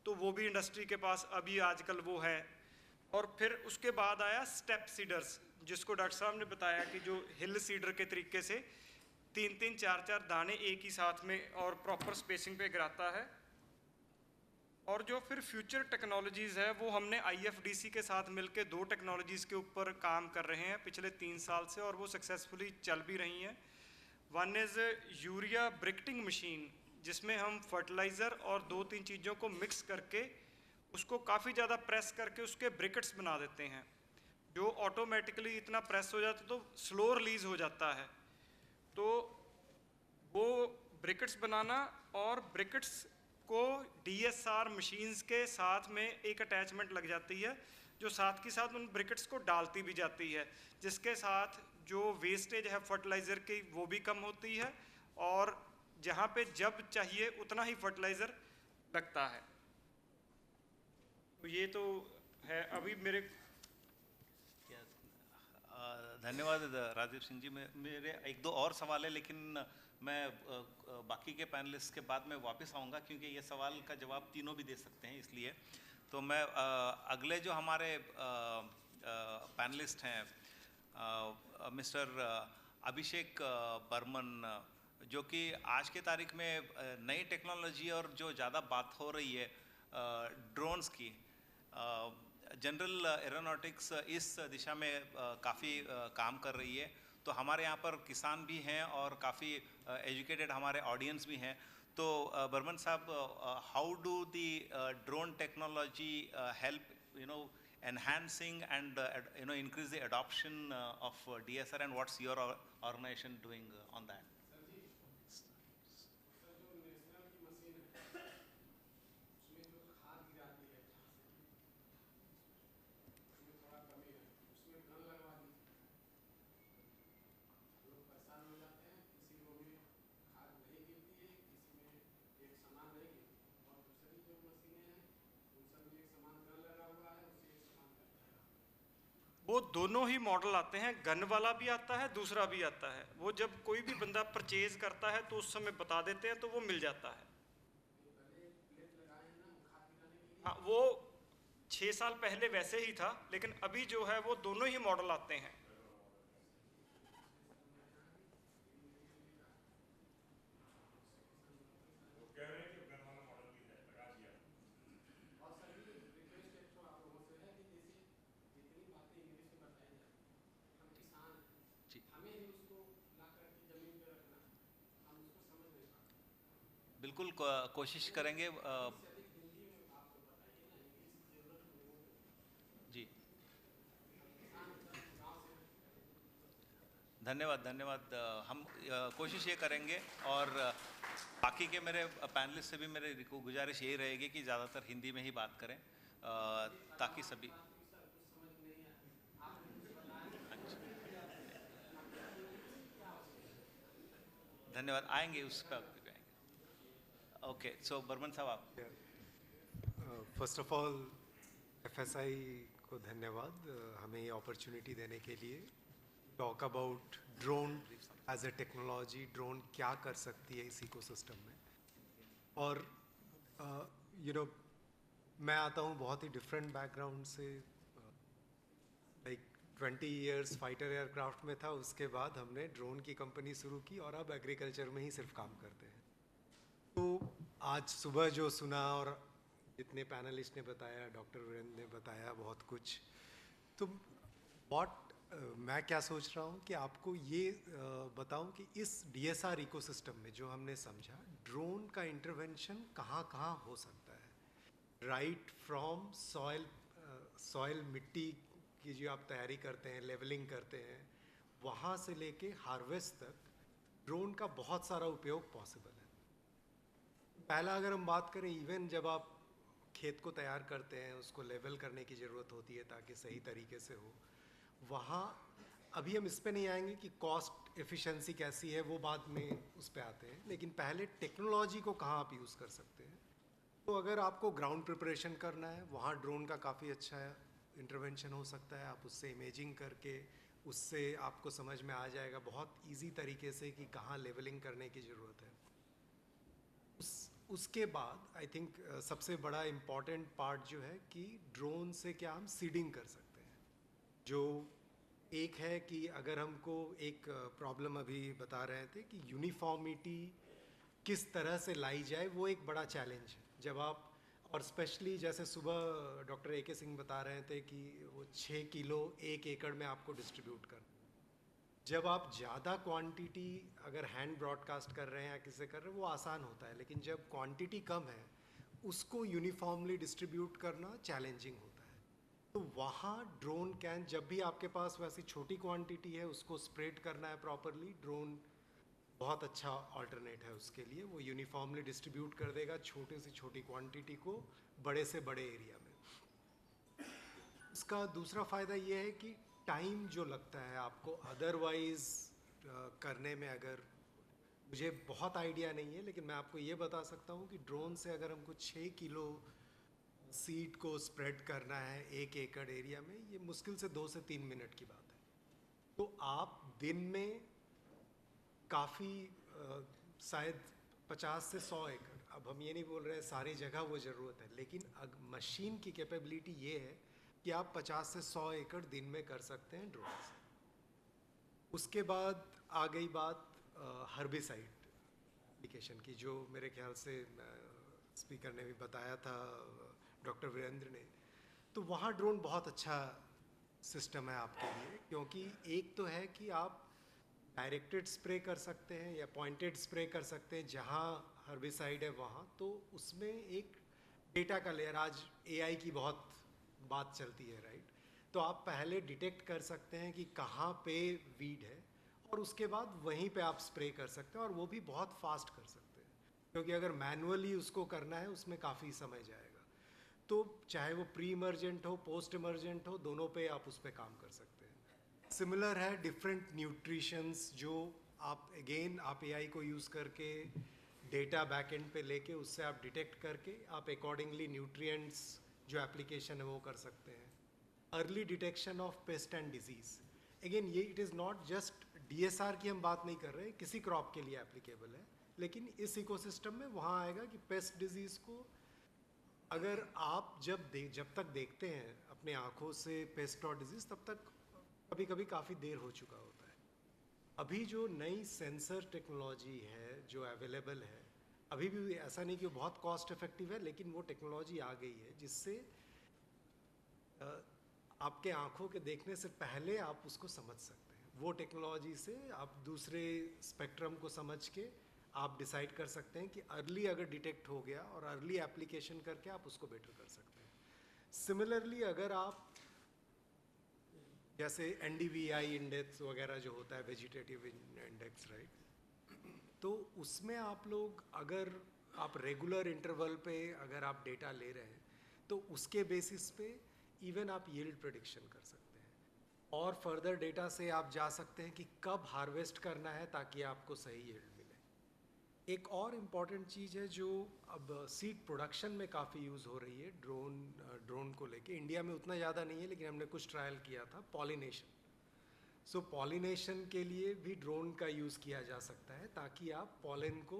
तो वो भी इंडस्ट्री के पास अभी आजकल वो है। और फिर उसके बाद आया स्टेप सीडर्स, जिसको डॉक्टर साहब ने बताया कि जो हिल सीडर के तरीके से 3-3, 4-4 दाने एक ही साथ में और प्रॉपर स्पेसिंग पे गिराता है। और जो फिर फ्यूचर टेक्नोलॉजीज़ है, वो हमने IFDC के साथ मिलके 2 टेक्नोलॉजीज़ के ऊपर काम कर रहे हैं पिछले 3 साल से, और वो सक्सेसफुली चल भी रही हैं। One is urea briquetting machine, जिसमें हम फर्टिलाइज़र और 2-3 चीज़ों को मिक्स करके उसको काफ़ी ज़्यादा प्रेस करके उसके ब्रिकेट्स बना देते हैं, जो ऑटोमेटिकली इतना प्रेस हो जाता तो स्लो रिलीज हो जाता है। तो वो ब्रिकेट्स बनाना और ब्रिकेट्स को DSR मशीन्स के साथ में एक अटैचमेंट लग जाती है, जो साथ के साथ उन ब्रिकेट्स को डालती भी जाती है, जिसके साथ जो वेस्टेज है फर्टिलाइज़र की वो भी कम होती है, और जहाँ पे जब चाहिए उतना ही फर्टिलाइज़र लगता है। तो ये तो है अभी मेरे। धन्यवाद राजीव सिंह जी। मेरे 1-2 और सवाल है, लेकिन मैं बाकी के पैनलिस्ट के बाद में वापस आऊँगा, क्योंकि ये सवाल का जवाब तीनों भी दे सकते हैं। इसलिए तो मैं अगले जो हमारे पैनलिस्ट हैं, मिस्टर अभिषेक बर्मन, जो कि आज के तारीख में नई टेक्नोलॉजी और जो ज़्यादा बात हो रही है ड्रोन्स की, जनरल एरोनॉटिक्स इस दिशा में काफ़ी काम कर रही है। तो हमारे यहाँ पर किसान भी हैं और काफ़ी एजुकेटेड हमारे ऑडियंस भी हैं। तो बर्मन साहब, how do the drone technology help enhancing and increase the adoption of DSR, and what's your organization doing on that? वो दोनों ही मॉडल आते हैं, गन वाला भी आता है, दूसरा भी आता है। वो जब कोई भी बंदा परचेज करता है तो उस समय बता देते हैं, तो वो मिल जाता है। हाँ, वो 6 साल पहले वैसे ही था, लेकिन अभी जो है वो दोनों ही मॉडल आते हैं। बिल्कुल कोशिश करेंगे। जी, धन्यवाद। हम कोशिश ये करेंगे, और बाकी के मेरे पैनलिस्ट से भी मेरी गुजारिश यही रहेगी कि ज़्यादातर हिंदी में ही बात करें, ताकि सभी। धन्यवाद। धन्यवाद, आएंगे उस पर भी आएंगे। ओके, सो बर्मन साहब आप। फर्स्ट ऑफ ऑल FSI को धन्यवाद हमें ये अपॉर्चुनिटी देने के लिए। Talk about drone as a technology, drone क्या कर सकती है इस इकोसिस्टम में। और मैं आता हूँ बहुत ही डिफरेंट बैकग्राउंड से, लाइक 20 इयर्स फाइटर एयरक्राफ्ट में था, उसके बाद हमने ड्रोन की कंपनी शुरू की और अब एग्रीकल्चर में ही सिर्फ काम करते हैं। तो आज सुबह जो सुना और जितने पैनलिस्ट ने बताया, डॉक्टर वीरेंद्र ने बताया बहुत कुछ, तो मैं क्या सोच रहा हूँ कि आपको ये बताऊँ कि इस DSR इकोसिस्टम में जो हमने समझा, ड्रोन का इंटरवेंशन कहाँ कहाँ हो सकता है। राइट फ्रॉम सॉइल मिट्टी की जो आप तैयारी करते हैं, लेवलिंग करते हैं, वहाँ से लेके हार्वेस्ट तक ड्रोन का बहुत सारा उपयोग पॉसिबल है। पहला अगर हम बात करें, इवन जब आप खेत को तैयार करते हैं, उसको लेवल करने की ज़रूरत होती है ताकि सही तरीके से हो, वहाँ अभी हम इस पे नहीं आएंगे कि कॉस्ट एफिशिएंसी कैसी है, वो बाद में उस पे आते हैं, लेकिन पहले टेक्नोलॉजी को कहाँ आप यूज़ कर सकते हैं। तो अगर आपको ग्राउंड प्रिपरेशन करना है, वहाँ ड्रोन का काफ़ी अच्छा इंटरवेंशन हो सकता है। आप उससे इमेजिंग करके उससे आपको समझ में आ जाएगा बहुत इजी तरीके से कि कहाँ लेवलिंग करने की ज़रूरत है। उसके बाद आई थिंक सबसे बड़ा इम्पॉर्टेंट पार्ट जो है कि ड्रोन से क्या हम सीडिंग कर सकते हैं। जो एक है कि अगर हमको एक प्रॉब्लम अभी बता रहे थे कि यूनिफॉर्मिटी किस तरह से लाई जाए, वो एक बड़ा चैलेंज है। जब आप, और स्पेशली जैसे सुबह डॉक्टर AK सिंह बता रहे थे कि वो 6 किलो 1 एकड़ में आपको डिस्ट्रीब्यूट करना, जब आप ज़्यादा क्वांटिटी अगर हैंड ब्रॉडकास्ट कर रहे हैं या किसी कर रहे हैं वो आसान होता है, लेकिन जब क्वांटिटी कम है उसको यूनिफॉर्मली डिस्ट्रीब्यूट करना चैलेंजिंग होता है। तो वहाँ ड्रोन कैन, जब भी आपके पास वैसी छोटी क्वांटिटी है उसको स्प्रेड करना है प्रॉपरली, ड्रोन बहुत अच्छा ऑल्टरनेट है उसके लिए। वो यूनिफॉर्मली डिस्ट्रीब्यूट कर देगा छोटे से छोटी क्वांटिटी को बड़े से बड़े एरिया में। इसका दूसरा फ़ायदा ये है कि टाइम जो लगता है आपको अदरवाइज करने में, अगर मुझे बहुत आइडिया नहीं है, लेकिन मैं आपको ये बता सकता हूँ कि ड्रोन से अगर हमको 6 किलो सीड को स्प्रेड करना है 1 एकड़ एरिया में, ये मुश्किल से 2 से 3 मिनट की बात है। तो आप दिन में काफ़ी शायद 50 से 100 एकड़, अब हम ये नहीं बोल रहे हैं सारी जगह वो ज़रूरत है, लेकिन मशीन की कैपेबिलिटी ये है कि आप 50 से 100 एकड़ दिन में कर सकते हैं ड्रोन से। उसके बाद आ गई बात हर्बिसाइड एप्लीकेशन की, जो मेरे ख्याल से स्पीकर ने भी बताया था, डॉक्टर वीरेंद्र ने। तो वहाँ ड्रोन बहुत अच्छा सिस्टम है आपके लिए, क्योंकि एक तो है कि आप डायरेक्टेड स्प्रे कर सकते हैं या पॉइंटेड स्प्रे कर सकते हैं जहाँ हर्बिसाइड है वहाँ। तो उसमें एक डेटा का लेयर, आज AI की बहुत बात चलती है, राइट। तो आप पहले डिटेक्ट कर सकते हैं कि कहाँ पे वीड है और उसके बाद वहीं पे आप स्प्रे कर सकते हैं, और वो भी बहुत फास्ट कर सकते हैं, क्योंकि अगर मैनुअली उसको करना है उसमें काफ़ी समय जाएगा। तो चाहे वो प्री इमर्जेंट हो, पोस्ट इमर्जेंट हो, दोनों पे आप उस पर काम कर सकते हैं। सिमिलर है डिफरेंट न्यूट्रिशंस, जो आप अगेन आप AI को यूज़ करके डेटा बैकएंड पे लेके उससे आप डिटेक्ट करके आप अकॉर्डिंगली न्यूट्रिएंट्स जो एप्लीकेशन है वो कर सकते हैं। Early detection of pest and disease, again ये it is not just DSR की हम बात नहीं कर रहे, किसी क्रॉप के लिए एप्लीकेबल है, लेकिन इस इकोसिस्टम में वहाँ आएगा कि पेस्ट डिजीज़ को अगर आप जब तक देखते हैं अपने आँखों से पेस्ट और डिजीज़, तब तक कभी कभी काफ़ी देर हो चुका होता है। अभी जो नई सेंसर टेक्नोलॉजी है जो अवेलेबल है, अभी भी ऐसा नहीं कि वो बहुत कॉस्ट इफेक्टिव है, लेकिन वो टेक्नोलॉजी आ गई है जिससे आपके आँखों के देखने से पहले आप उसको समझ सकते हैं। वो टेक्नोलॉजी से आप दूसरे स्पेक्ट्रम को समझ के आप डिसाइड कर सकते हैं कि अर्ली अगर डिटेक्ट हो गया और अर्ली एप्लीकेशन करके आप उसको बेटर कर सकते हैं। सिमिलरली अगर आप जैसे NDVI इंडेक्स वगैरह जो होता है, वेजिटेटिव इंडेक्स, राइट, तो उसमें आप लोग अगर आप रेगुलर इंटरवल पे अगर आप डेटा ले रहे हैं तो उसके बेसिस पे इवन आप यील्ड प्रेडिक्शन कर सकते हैं, और फर्दर डेटा से आप जा सकते हैं कि कब हार्वेस्ट करना है ताकि आपको सही यील्ड मिले। एक और इम्पॉर्टेंट चीज़ है जो अब सीड प्रोडक्शन में काफ़ी यूज़ हो रही है ड्रोन को लेके। इंडिया में उतना ज़्यादा नहीं है, लेकिन हमने कुछ ट्रायल किया था, पॉलिनेशन। सो पॉलिनेशन के लिए भी ड्रोन का यूज़ किया जा सकता है ताकि आप पॉलन को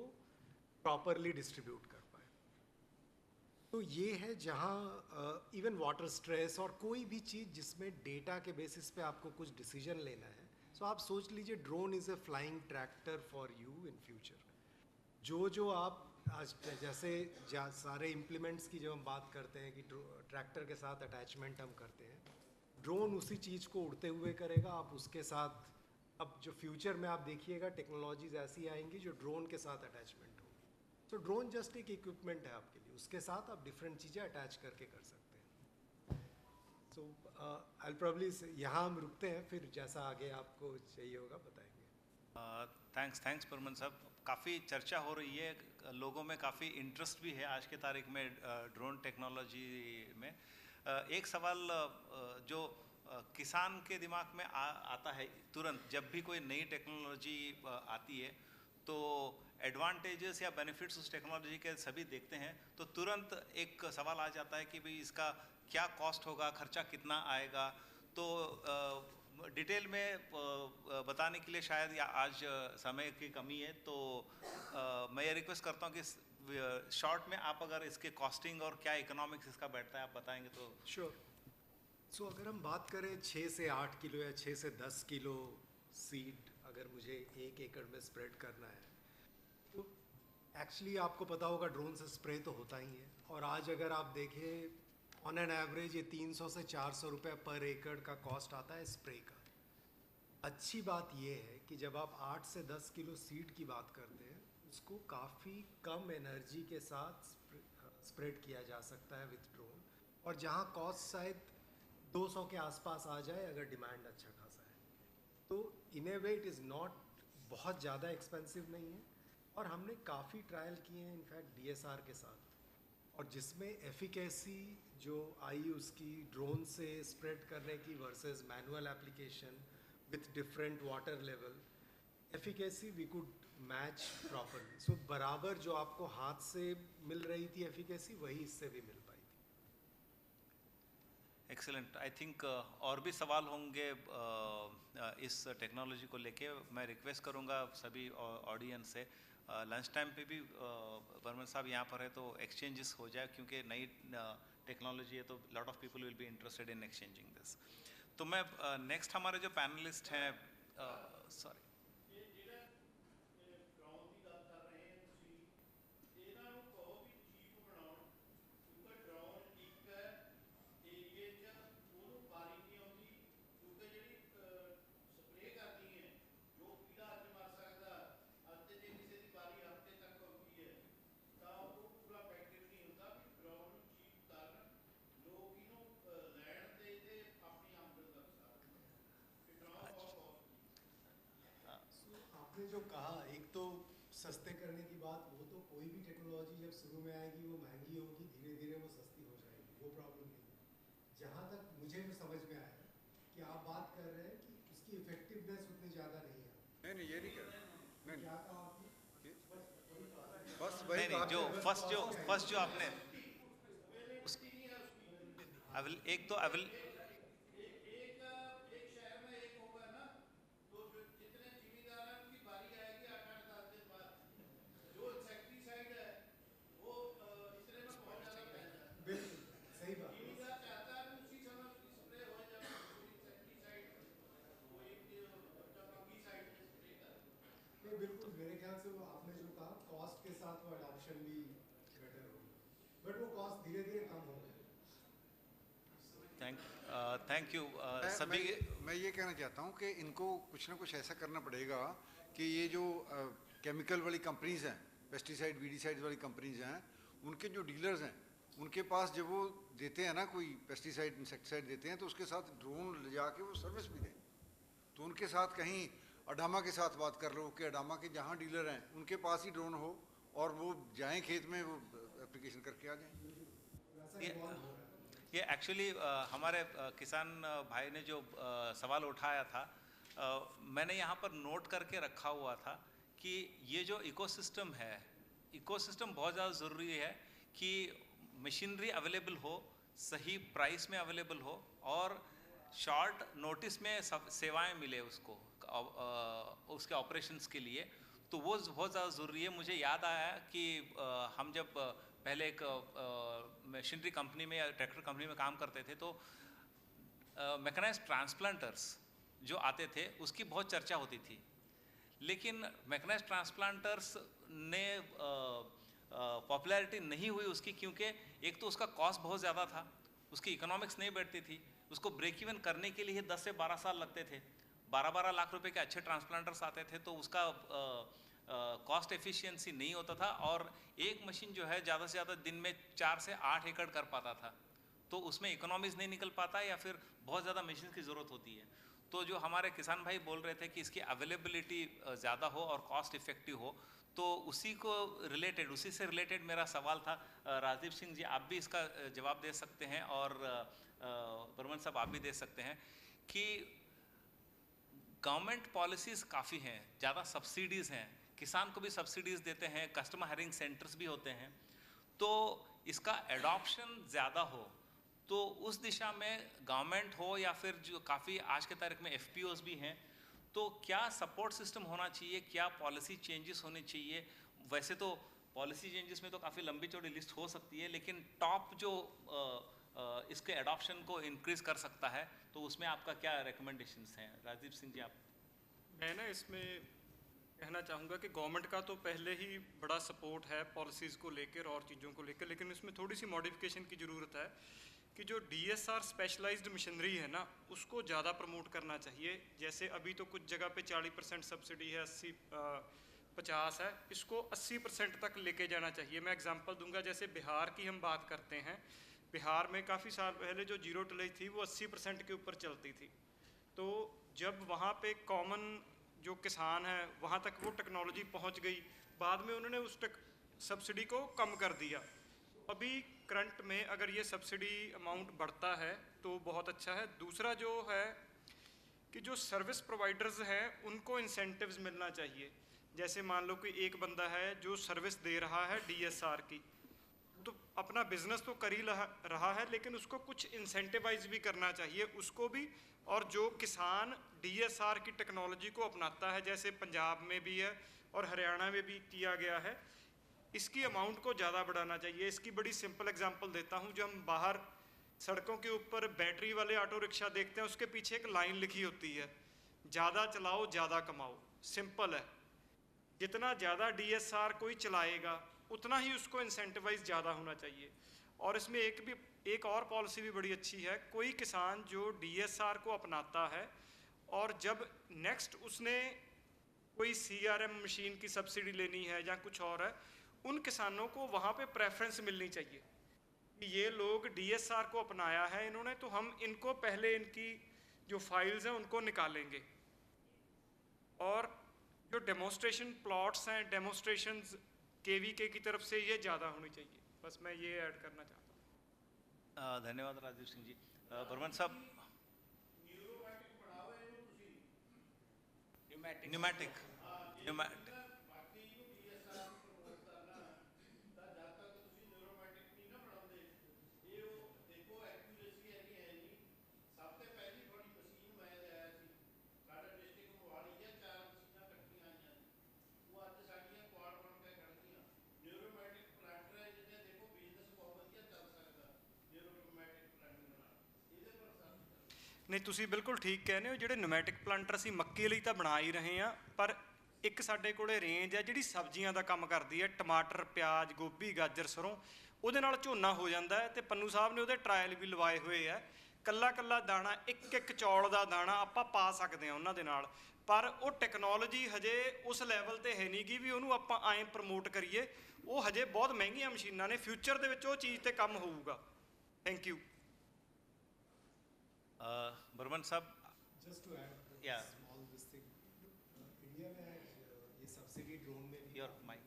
प्रॉपरली डिस्ट्रीब्यूट कर पाए। तो ये है जहाँ इवन वाटर स्ट्रेस और कोई भी चीज़ जिसमें डेटा के बेसिस पे आपको कुछ डिसीजन लेना है, सो आप सोच लीजिए drone is a flying tractor for you in future. जो आप आज जैसे सारे इम्प्लीमेंट्स की जब हम बात करते हैं कि ट्रैक्टर के साथ अटैचमेंट हम करते हैं, ड्रोन उसी चीज़ को उड़ते हुए करेगा। आप उसके साथ, अब जो फ्यूचर में आप देखिएगा टेक्नोलॉजीज ऐसी आएंगी जो ड्रोन के साथ अटैचमेंट होगी। तो ड्रोन जस्ट एक इक्विपमेंट है आपके लिए, उसके साथ आप डिफरेंट चीज़ें अटैच करके कर सकते हैं। सो आई प्रॉब्ली यहाँ हम रुकते हैं, फिर जैसा आगे आपको चाहिए होगा बताएंगे। थैंक्स परमन साहब। काफ़ी चर्चा हो रही है, लोगों में काफ़ी इंटरेस्ट भी है आज के तारीख में ड्रोन टेक्नोलॉजी में। एक सवाल जो किसान के दिमाग में आता है तुरंत जब भी कोई नई टेक्नोलॉजी आती है, तो एडवांटेजेस या बेनिफिट्स उस टेक्नोलॉजी के सभी देखते हैं, तो तुरंत एक सवाल आ जाता है कि भाई इसका क्या कॉस्ट होगा, खर्चा कितना आएगा। तो डिटेल में बताने के लिए शायद या आज समय की कमी है, तो मैं ये रिक्वेस्ट करता हूँ कि शॉर्ट में आप अगर इसके कॉस्टिंग और क्या इकोनॉमिक्स इसका बैठता है आप बताएंगे तो। श्योर। सो अगर हम बात करें 6 से 8 किलो या 6 से 10 किलो सीड अगर मुझे 1 एकड़ में स्प्रेड करना है, तो एक्चुअली आपको पता होगा ड्रोन से स्प्रे तो होता ही है। और आज अगर आप देखें ऑन एन एवरेज ये 300 से 400 रुपये पर एकड़ का कॉस्ट आता है स्प्रे का। अच्छी बात ये है कि जब आप 8 से 10 किलो सीड की बात करते हैं, उसको काफ़ी कम एनर्जी के साथ स्प्रेड किया जा सकता है विथ ड्रोन, और जहाँ कॉस्ट शायद 200 के आसपास आ जाए अगर डिमांड अच्छा खासा है, तो इन ए वे इट इज़ नॉट बहुत ज़्यादा एक्सपेंसिव नहीं है। और हमने काफ़ी ट्रायल किए हैं इनफैक्ट DSR के साथ, और जिसमें एफिकेसी जो आई उसकी ड्रोन से स्प्रेड करने की versus manual application with different water level, efficacy we could match properly. So बराबर जो आपको हाथ से मिल रही थी एफिकेसी, वही इससे भी मिल पाई थी। एक्सेलेंट। आई थिंक और भी सवाल होंगे इस टेक्नोलॉजी को लेके। मैं रिक्वेस्ट करूंगा सभी ऑडियंस से लंच टाइम पे भी बर्मन साहब यहाँ पर है तो एक्सचेंजेस हो जाए, क्योंकि नई टेक्नोलॉजी है तो lot of people will be interested in exchanging this. तो मैं नेक्स्ट हमारे जो पैनलिस्ट हैं, सॉरी आपने जो कहा, एक तो सस्ते करने की बात, वो तो कोई भी टेक्नोलॉजी जब शुरू में आएगी वो महंगी होगी, धीरे धीरे वो सस्ती हो जाएगी, वो प्रॉब्लम नहीं है। जहाँ तक मुझे भी समझ में आया कि आप बात कर रहे हैं कि उसकी इफेक्टिवनेस उतनी ज़्यादा नहीं है। नहीं ये नहीं कह रहा, नहीं क्या कहा आपने? बस वही नहीं, जो बात है। फर्स्ट जो आपने एक तो अविल बिल्कुल सही बात है। नहीं, बिल्कुल मेरे ख्याल से वो आपने जो कहा कॉस्ट के साथ वो अडॉप्शन भी बेटर होगी, बट वो कॉस्ट धीरे धीरे कम होगा। थैंक यू सभी। मैं ये कहना चाहता हूँ कि इनको कुछ ना कुछ ऐसा करना पड़ेगा कि ये जो केमिकल वाली कंपनीज हैं, पेस्टिसाइड वीडिसाइड वाली कंपनीज हैं, उनके जो डीलर्स हैं, उनके पास जब वो देते हैं ना कोई पेस्टिसाइड इंसेक्टिसाइड देते हैं, तो उसके साथ ड्रोन ले जाके वो सर्विस भी दें। तो उनके साथ कहीं अडामा के साथ बात कर लो कि अडामा के जहाँ डीलर हैं उनके पास ही ड्रोन हो और वो जाएं खेत में, वो एप्लीकेशन करके आ जाएं। ये एक्चुअली हमारे किसान भाई ने जो सवाल उठाया था, मैंने यहाँ पर नोट करके रखा हुआ था कि ये जो इकोसिस्टम है, इकोसिस्टम बहुत ज़्यादा ज़रूरी है कि मशीनरी अवेलेबल हो, सही प्राइस में अवेलेबल हो और शॉर्ट नोटिस में सब सेवाएं मिले उसको उसके ऑपरेशंस के लिए, तो वो बहुत ज़्यादा ज़रूरी है। मुझे याद आया कि हम जब पहले एक मशीनरी कंपनी में या ट्रैक्टर कंपनी में काम करते थे तो मैकेनाइज्ड ट्रांसप्लांटर्स जो आते थे उसकी बहुत चर्चा होती थी, लेकिन मैकेनाइज्ड ट्रांसप्लांटर्स ने पॉपुलैरिटी नहीं हुई उसकी, क्योंकि एक तो उसका कॉस्ट बहुत ज़्यादा था, उसकी इकोनॉमिक्स नहीं बैठती थी, उसको ब्रेक इवन करने के लिए 10 से 12 साल लगते थे। 12-12 लाख रुपए के अच्छे ट्रांसप्लांटर्स आते थे तो उसका कॉस्ट एफिशिएंसी नहीं होता था, और एक मशीन जो है ज़्यादा से ज़्यादा दिन में 4 से 8 एकड़ कर पाता था, तो उसमें इकोनॉमिक्स नहीं निकल पाता या फिर बहुत ज़्यादा मशीन की ज़रूरत होती है। तो जो हमारे किसान भाई बोल रहे थे कि इसकी अवेलेबिलिटी ज़्यादा हो और कॉस्ट इफ़ेक्टिव हो, तो उसी से रिलेटेड मेरा सवाल था। राजीव सिंह जी, आप भी इसका जवाब दे सकते हैं और बर्मन साहब आप भी दे सकते हैं कि गवर्नमेंट पॉलिसीज़ काफ़ी हैं, ज़्यादा सब्सिडीज़ हैं, किसान को भी सब्सिडीज़ देते हैं, कस्टमर हायरिंग सेंटर्स भी होते हैं, तो इसका एडॉप्शन ज़्यादा हो तो उस दिशा में गवर्नमेंट हो या फिर जो काफ़ी आज के तारीख में FPOs भी हैं, तो क्या सपोर्ट सिस्टम होना चाहिए, क्या पॉलिसी चेंजेस होने चाहिए? वैसे तो पॉलिसी चेंजेस में तो काफ़ी लंबी चौड़ी लिस्ट हो सकती है, लेकिन टॉप जो इसके एडॉप्शन को इंक्रीज कर सकता है, तो उसमें आपका क्या रिकमेंडेशंस हैं? राजीव सिंह जी, आप। मैं ना इसमें कहना चाहूँगा कि गवर्नमेंट का तो पहले ही बड़ा सपोर्ट है पॉलिसीज़ को लेकर और चीज़ों को लेकर, लेकिन इसमें थोड़ी सी मॉडिफिकेशन की ज़रूरत है कि जो DSR स्पेशलाइज्ड मशीनरी है ना, उसको ज़्यादा प्रमोट करना चाहिए। जैसे अभी तो कुछ जगह पे 40% सब्सिडी है, 50 है, इसको 80% तक लेके जाना चाहिए। मैं एग्जांपल दूंगा, जैसे बिहार की हम बात करते हैं, बिहार में काफ़ी साल पहले जो जीरो टिलेज थी वो 80% के ऊपर चलती थी। तो जब वहाँ पे कॉमन जो किसान है वहाँ तक वो टेक्नोलॉजी पहुँच गई, बाद में उन्होंने उस सब्सिडी को कम कर दिया। अभी करंट में अगर ये सब्सिडी अमाउंट बढ़ता है तो बहुत अच्छा है। दूसरा जो है कि जो सर्विस प्रोवाइडर्स हैं उनको इंसेंटिव्स मिलना चाहिए। जैसे मान लो कि एक बंदा है जो सर्विस दे रहा है DSR की, तो अपना बिजनेस तो कर ही रहा है, लेकिन उसको कुछ इंसेंटिवाइज भी करना चाहिए उसको भी। और जो किसान DSR की टेक्नोलॉजी को अपनाता है, जैसे पंजाब में भी है और हरियाणा में भी किया गया है, इसकी अमाउंट को ज़्यादा बढ़ाना चाहिए। इसकी बड़ी सिंपल एग्जांपल देता हूँ। जब हम बाहर सड़कों के ऊपर बैटरी वाले ऑटो रिक्शा देखते हैं, उसके पीछे एक लाइन लिखी होती है, ज़्यादा चलाओ ज़्यादा कमाओ। सिंपल है, जितना ज़्यादा DSR कोई चलाएगा उतना ही उसको इंसेंटिवाइज ज़्यादा होना चाहिए। और इसमें एक और पॉलिसी भी बड़ी अच्छी है। कोई किसान जो DSR को अपनाता है और जब नेक्स्ट उसने कोई CRM मशीन की सब्सिडी लेनी है या कुछ और है, उन किसानों को वहाँ पे प्रेफरेंस मिलनी चाहिए कि ये लोग DSR को अपनाया है इन्होंने, तो हम इनको पहले इनकी जो फाइल्स हैं उनको निकालेंगे। और जो डेमोस्ट्रेशन प्लॉट्स हैं, डेमोस्ट्रेशंस KVK की तरफ से ये ज़्यादा होनी चाहिए। बस मैं ये ऐड करना चाहता हूँ। धन्यवाद राजीव सिंह जी। बर्मन साहब, न्यूमैटिक नहीं, ਤੁਸੀਂ ਬਿਲਕੁਲ ਠੀਕ ਕਹਿੰਦੇ ਹੋ। ਜਿਹੜੇ ਨਿਊਮੈਟਿਕ ਪਲਾਂਟਰ ਅਸੀਂ ਮੱਕੀ ਲਈ ਤਾਂ ਬਣਾ ਹੀ ਰਹੇ ਹਾਂ, ਪਰ ਇੱਕ ਸਾਡੇ ਕੋਲੇ ਰੇਂਜ ਹੈ ਜਿਹੜੀ ਸਬਜ਼ੀਆਂ ਦਾ ਕੰਮ ਕਰਦੀ ਹੈ, ਟਮਾਟਰ, ਪਿਆਜ਼, ਗੋਭੀ, ਗਾਜਰ, ਸਰੋਂ, ਉਹਦੇ ਨਾਲ ਝੋਨਾ ਹੋ ਜਾਂਦਾ ਹੈ। ਤੇ ਪੰਨੂ ਸਾਹਿਬ ਨੇ ਉਹਦੇ ਟਰਾਇਲ ਵੀ ਲਵਾਏ ਹੋਏ ਆ। ਕੱਲਾ ਕੱਲਾ ਦਾਣਾ, ਇੱਕ ਚੌਲ ਦਾ ਦਾਣਾ ਆਪਾਂ ਪਾ ਸਕਦੇ ਹਾਂ ਉਹਨਾਂ ਦੇ ਨਾਲ, ਪਰ ਉਹ ਟੈਕਨੋਲੋਜੀ ਹਜੇ ਉਸ ਲੈਵਲ ਤੇ ਹੈ ਨਹੀਂ ਗੀ ਵੀ ਉਹਨੂੰ ਆਪਾਂ ਐਂ ਪ੍ਰਮੋਟ ਕਰੀਏ। ਉਹ ਹਜੇ ਬਹੁਤ ਮਹਿੰਗੀਆਂ ਮਸ਼ੀਨਾਂ ਨੇ, ਫਿਊਚਰ ਦੇ ਵਿੱਚ ਉਹ ਚੀਜ਼ ਤੇ ਕੰਮ ਹੋਊਗਾ। Thank you. बर्मन साहब, just to add Yeah. Small this thing, India में ये सब्सिडी ड्रोन में भी, योर माइक।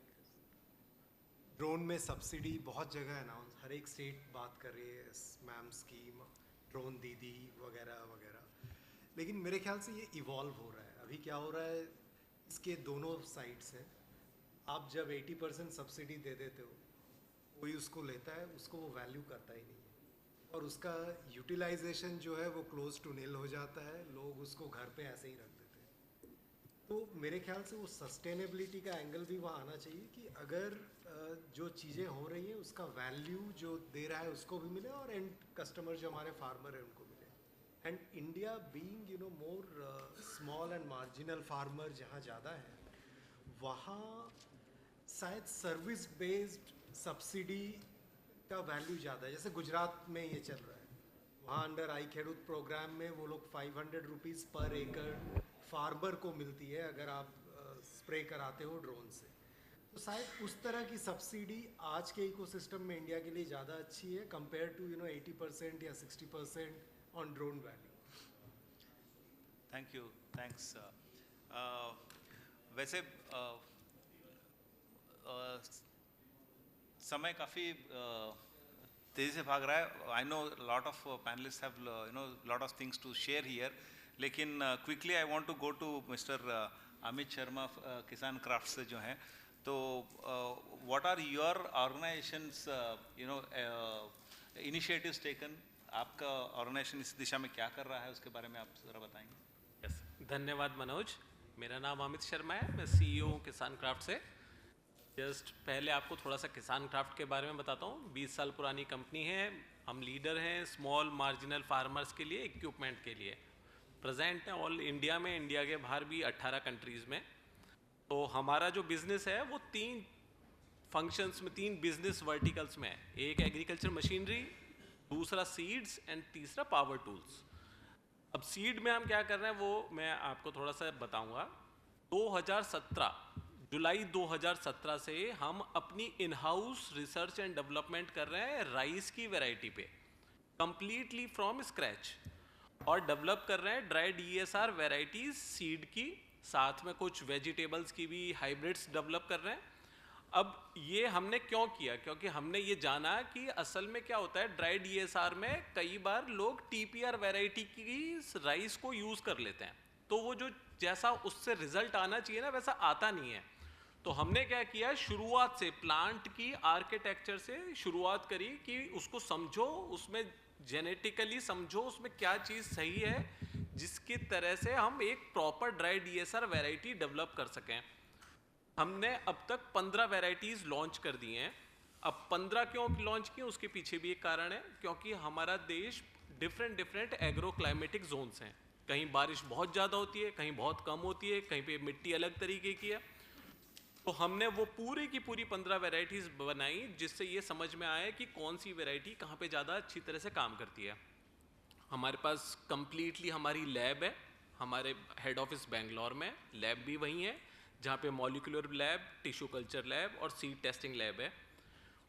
ड्रोन में सब्सिडी बहुत जगह अनाउंस, हर एक स्टेट बात कर रही है, मैम स्कीम, ड्रोन दीदी वगैरह वगैरह, लेकिन मेरे ख्याल से ये इवॉल्व हो रहा है। अभी क्या हो रहा है, इसके दोनों साइड्स हैं। आप जब 80% सब्सिडी दे देते हो, कोई उसको लेता है, उसको वो वैल्यू करता ही नहीं है और उसका यूटिलाइजेशन जो है वो क्लोज टू नील हो जाता है, लोग उसको घर पे ऐसे ही रख देते हैं। तो मेरे ख्याल से वो सस्टेनेबिलिटी का एंगल भी वहाँ आना चाहिए कि अगर जो चीज़ें हो रही हैं उसका वैल्यू जो दे रहा है उसको भी मिले और एंड कस्टमर जो हमारे फार्मर हैं उनको मिले। And India being more small and marginal farmer जहाँ ज़्यादा है, वहाँ शायद सर्विस बेस्ड सब्सिडी का वैल्यू ज़्यादा है। जैसे गुजरात में ये चल रहा है, वहाँ अंडर आई खेडूत प्रोग्राम में वो लोग 500 रुपीज़ पर एकड़ फार्मर को मिलती है अगर आप स्प्रे कराते हो ड्रोन से। तो शायद उस तरह की सब्सिडी आज के इकोसिस्टम में इंडिया के लिए ज़्यादा अच्छी है कंपेयर टू 80% या 60% on drone value. Thank you, thanks. वैसे समय काफ़ी तेज़ी से भाग रहा है। I know lot of panelist have lot of things to share here, लेकिन quickly I want to go to mister Amit Sharma Kisan craft से जो हैं। तो what are your organisations initiatives taken? आपका ऑर्गेनाइजेशन इस दिशा में क्या कर रहा है, उसके बारे में आप ज़रा बताएंगे। यस, धन्यवाद मनोज। मेरा नाम अमित शर्मा है, मैं CEO हूँ किसान क्राफ्ट से। जस्ट पहले आपको थोड़ा सा किसान क्राफ्ट के बारे में बताता हूँ। 20 साल पुरानी कंपनी है, हम लीडर हैं स्मॉल मार्जिनल फार्मर्स के लिए इक्विपमेंट के लिए। प्रेजेंट है ऑल इंडिया में, इंडिया के बाहर भी 18 कंट्रीज़ में। तो हमारा जो बिज़नेस है वो 3 फंक्शंस में, 3 बिजनेस वर्टिकल्स में है। एक एग्रीकल्चर मशीनरी, दूसरा सीड्स एंड तीसरा पावर टूल्स। अब सीड में हम क्या कर रहे हैं वो मैं आपको थोड़ा सा बताऊंगा। 2017 जुलाई 2017 से हम अपनी in house research and development कर रहे हैं राइस की वैरायटी पे, कंप्लीटली फ्रॉम स्क्रैच, और डेवलप कर रहे हैं ड्राइड ESR वैरायटीज सीड की, साथ में कुछ वेजिटेबल्स की भी हाइब्रिड्स डेवलप कर रहे हैं। अब ये हमने क्यों किया? क्योंकि हमने ये जाना कि असल में क्या होता है, ड्राइड ESR में कई बार लोग TPR वैरायटी की राइस को यूज़ कर लेते हैं, तो वो जो जैसा उससे रिजल्ट आना चाहिए ना वैसा आता नहीं है। तो हमने क्या किया, शुरुआत से प्लांट की आर्किटेक्चर से शुरुआत करी कि उसको समझो, उसमें जेनेटिकली समझो उसमें क्या चीज़ सही है, जिसकी तरह से हम एक proper dried ESR variety develop कर सकें। हमने अब तक 15 वैरायटीज़ लॉन्च कर दी हैं। अब 15 क्यों लॉन्च की, उसके पीछे भी एक कारण है, क्योंकि हमारा देश डिफरेंट एग्रो क्लाइमेटिक जोन्स हैं। कहीं बारिश बहुत ज़्यादा होती है, कहीं बहुत कम होती है, कहीं पे मिट्टी अलग तरीके की है। तो हमने वो पूरी की पूरी 15 वैरायटीज़ बनाई, जिससे ये समझ में आया कि कौन सी वैरायटी कहाँ पे ज़्यादा अच्छी तरह से काम करती है। हमारे पास कंप्लीटली हमारी लैब है, हमारे हेड ऑफिस बेंगलोर में, लैब भी वहीं है जहाँ पे molecular lab, tissue culture lab और सीड टेस्टिंग लैब है।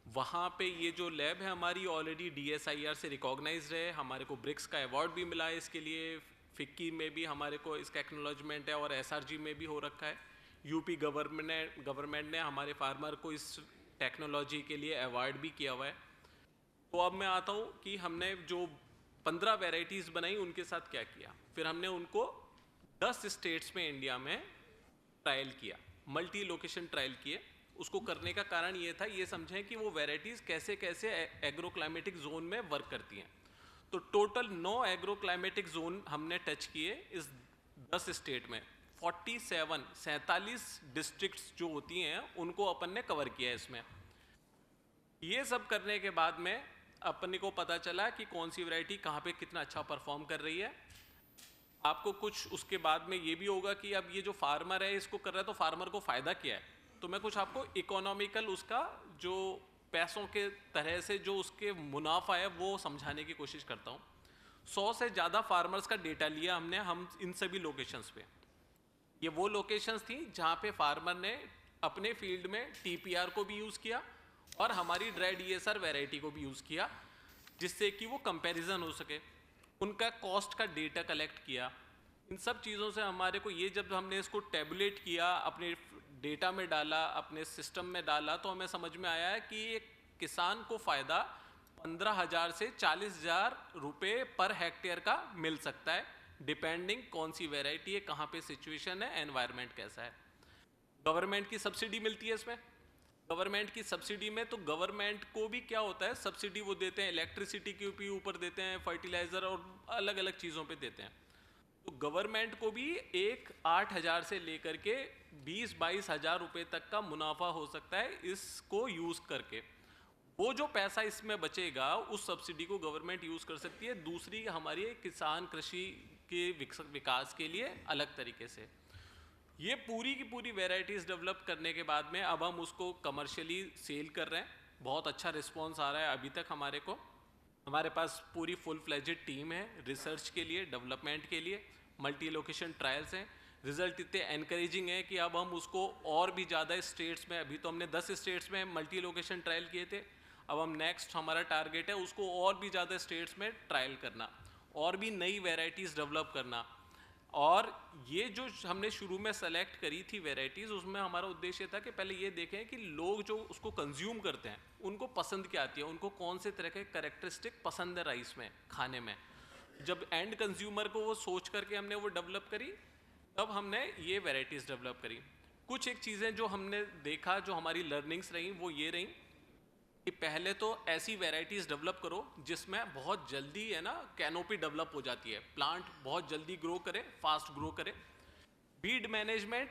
वहाँ पे ये जो लैब है हमारी ऑलरेडी DSIR से रिकॉग्नाइज्ड है, हमारे को ब्रिक्स का अवार्ड भी मिला है इसके लिए, फिक्की में भी हमारे को इसका एक्नॉलेजमेंट है और SRG में भी हो रखा है। यूपी गवर्नमेंट ने हमारे फार्मर को इस टेक्नोलॉजी के लिए अवार्ड भी किया हुआ है। तो अब मैं आता हूँ कि हमने जो 15 वैरायटीज़ बनाई उनके साथ क्या किया। फिर हमने उनको 10 स्टेट्स में इंडिया में ट्रायल किया, मल्टी लोकेशन ट्रायल किए। उसको करने का कारण ये था, ये समझें कि वो वैरायटीज़ कैसे कैसे एग्रो क्लाइमेटिक जोन में वर्क करती हैं। तो टोटल 9 एग्रो क्लाइमेटिक जोन हमने टच किए इस 10 स्टेट में। 47 डिस्ट्रिक्ट्स जो होती हैं उनको अपन ने कवर किया इसमें। ये सब करने के बाद में अपने को पता चला कि कौन सी वैरायटी कहाँ पे कितना अच्छा परफॉर्म कर रही है। आपको कुछ उसके बाद में ये भी होगा कि अब ये जो फार्मर है इसको कर रहा है तो फार्मर को फ़ायदा क्या है। तो मैं कुछ आपको इकोनॉमिकल उसका जो पैसों के तरह से जो उसके मुनाफा है वो समझाने की कोशिश करता हूँ। 100 से ज़्यादा फार्मर्स का डेटा लिया हमने, हम इन सभी लोकेशंस पे। ये वो लोकेशंस थी जहाँ पे फार्मर ने अपने फील्ड में TPR को भी यूज़ किया और हमारी ड्राइड ESR वैरायटी को भी यूज़ किया, जिससे कि वो कंपैरिजन हो सके। उनका कॉस्ट का डेटा कलेक्ट किया। इन सब चीज़ों से हमारे को ये, जब हमने इसको टैबुलेट किया, अपने डेटा में डाला, अपने सिस्टम में डाला, तो हमें समझ में आया है कि एक किसान को फ़ायदा 15,000 से 40,000 रुपये पर हेक्टेयर का मिल सकता है, डिपेंडिंग कौन सी वैरायटी है, कहाँ पे सिचुएशन है, एनवायरनमेंट कैसा है। गवर्नमेंट की सब्सिडी मिलती है इसमें। गवर्नमेंट की सब्सिडी में तो गवर्नमेंट को भी क्या होता है, सब्सिडी वो देते हैं, इलेक्ट्रिसिटी के भी ऊपर देते हैं, फर्टिलाइजर और अलग अलग चीज़ों पे देते हैं। तो गवर्नमेंट को भी 8,000 से लेकर के 20-22 हज़ार रुपये तक का मुनाफा हो सकता है इसको यूज़ करके। वो जो पैसा इसमें बचेगा उस सब्सिडी को गवर्नमेंट यूज़ कर सकती है दूसरी हमारी किसान कृषि के विकास के लिए अलग तरीके से। ये पूरी की पूरी वेराइटीज़ डेवलप करने के बाद में अब हम उसको कमर्शियली सेल कर रहे हैं। बहुत अच्छा रिस्पॉन्स आ रहा है अभी तक हमारे को। हमारे पास पूरी फुल फ्लेजेड टीम है रिसर्च के लिए, डेवलपमेंट के लिए, मल्टी लोकेशन ट्रायल्स हैं। रिजल्ट इतने एनकरेजिंग है कि अब हम उसको और भी ज़्यादा स्टेट्स में, अभी तो हमने 10 स्टेट्स में मल्टी लोकेशन ट्रायल किए थे, अब हम नेक्स्ट हमारा टारगेट है उसको और भी ज़्यादा स्टेट्स में ट्रायल करना, और भी नई वेराइटीज़ डेवलप करना। और ये जो हमने शुरू में सेलेक्ट करी थी वेराइटीज़, उसमें हमारा उद्देश्य था कि पहले ये देखें कि लोग जो उसको कंज्यूम करते हैं उनको पसंद क्या आती है, उनको कौन से तरह के कैरेक्टरिस्टिक पसंद है राइस में, खाने में। जब एंड कंज्यूमर को वो सोच करके हमने वो डेवलप करी, तब हमने ये वेराइटीज़ डेवलप करी। कुछ एक चीज़ें जो हमने देखा, जो हमारी लर्निंग्स रही, वो ये रही कि पहले तो ऐसी वेराइटीज़ डेवलप करो जिसमें बहुत जल्दी है ना कैनोपी डेवलप हो जाती है, प्लांट बहुत जल्दी ग्रो करे, फास्ट ग्रो करे। बीड मैनेजमेंट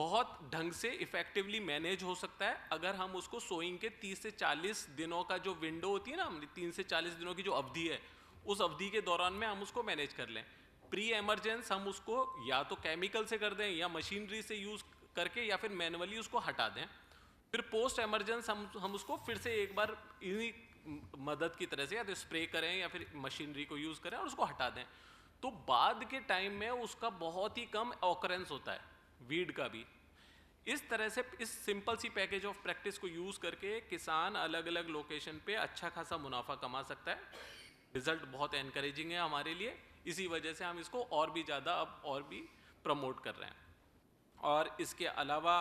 बहुत ढंग से इफेक्टिवली मैनेज हो सकता है अगर हम उसको सोइंग के 30 से 40 दिनों का जो विंडो होती है ना, 3 से 40 दिनों की जो अवधि है, उस अवधि के दौरान में हम उसको मैनेज कर लें। प्री एमरजेंस हम उसको या तो केमिकल से कर दें या मशीनरी से यूज़ करके या फिर मैनुअली उसको हटा दें। फिर पोस्ट एमरजेंस हम उसको फिर से एक बार इन्हीं मदद की तरह से या तो स्प्रे करें या फिर मशीनरी को यूज़ करें और उसको हटा दें। तो बाद के टाइम में उसका बहुत ही कम ऑकरेंस होता है, वीड का भी। इस तरह से इस सिंपल सी पैकेज ऑफ प्रैक्टिस को यूज़ करके किसान अलग अलग लोकेशन पे अच्छा खासा मुनाफा कमा सकता है। रिजल्ट बहुत एनकरेजिंग है हमारे लिए, इसी वजह से हम इसको और भी ज़्यादा अब और भी प्रमोट कर रहे हैं। और इसके अलावा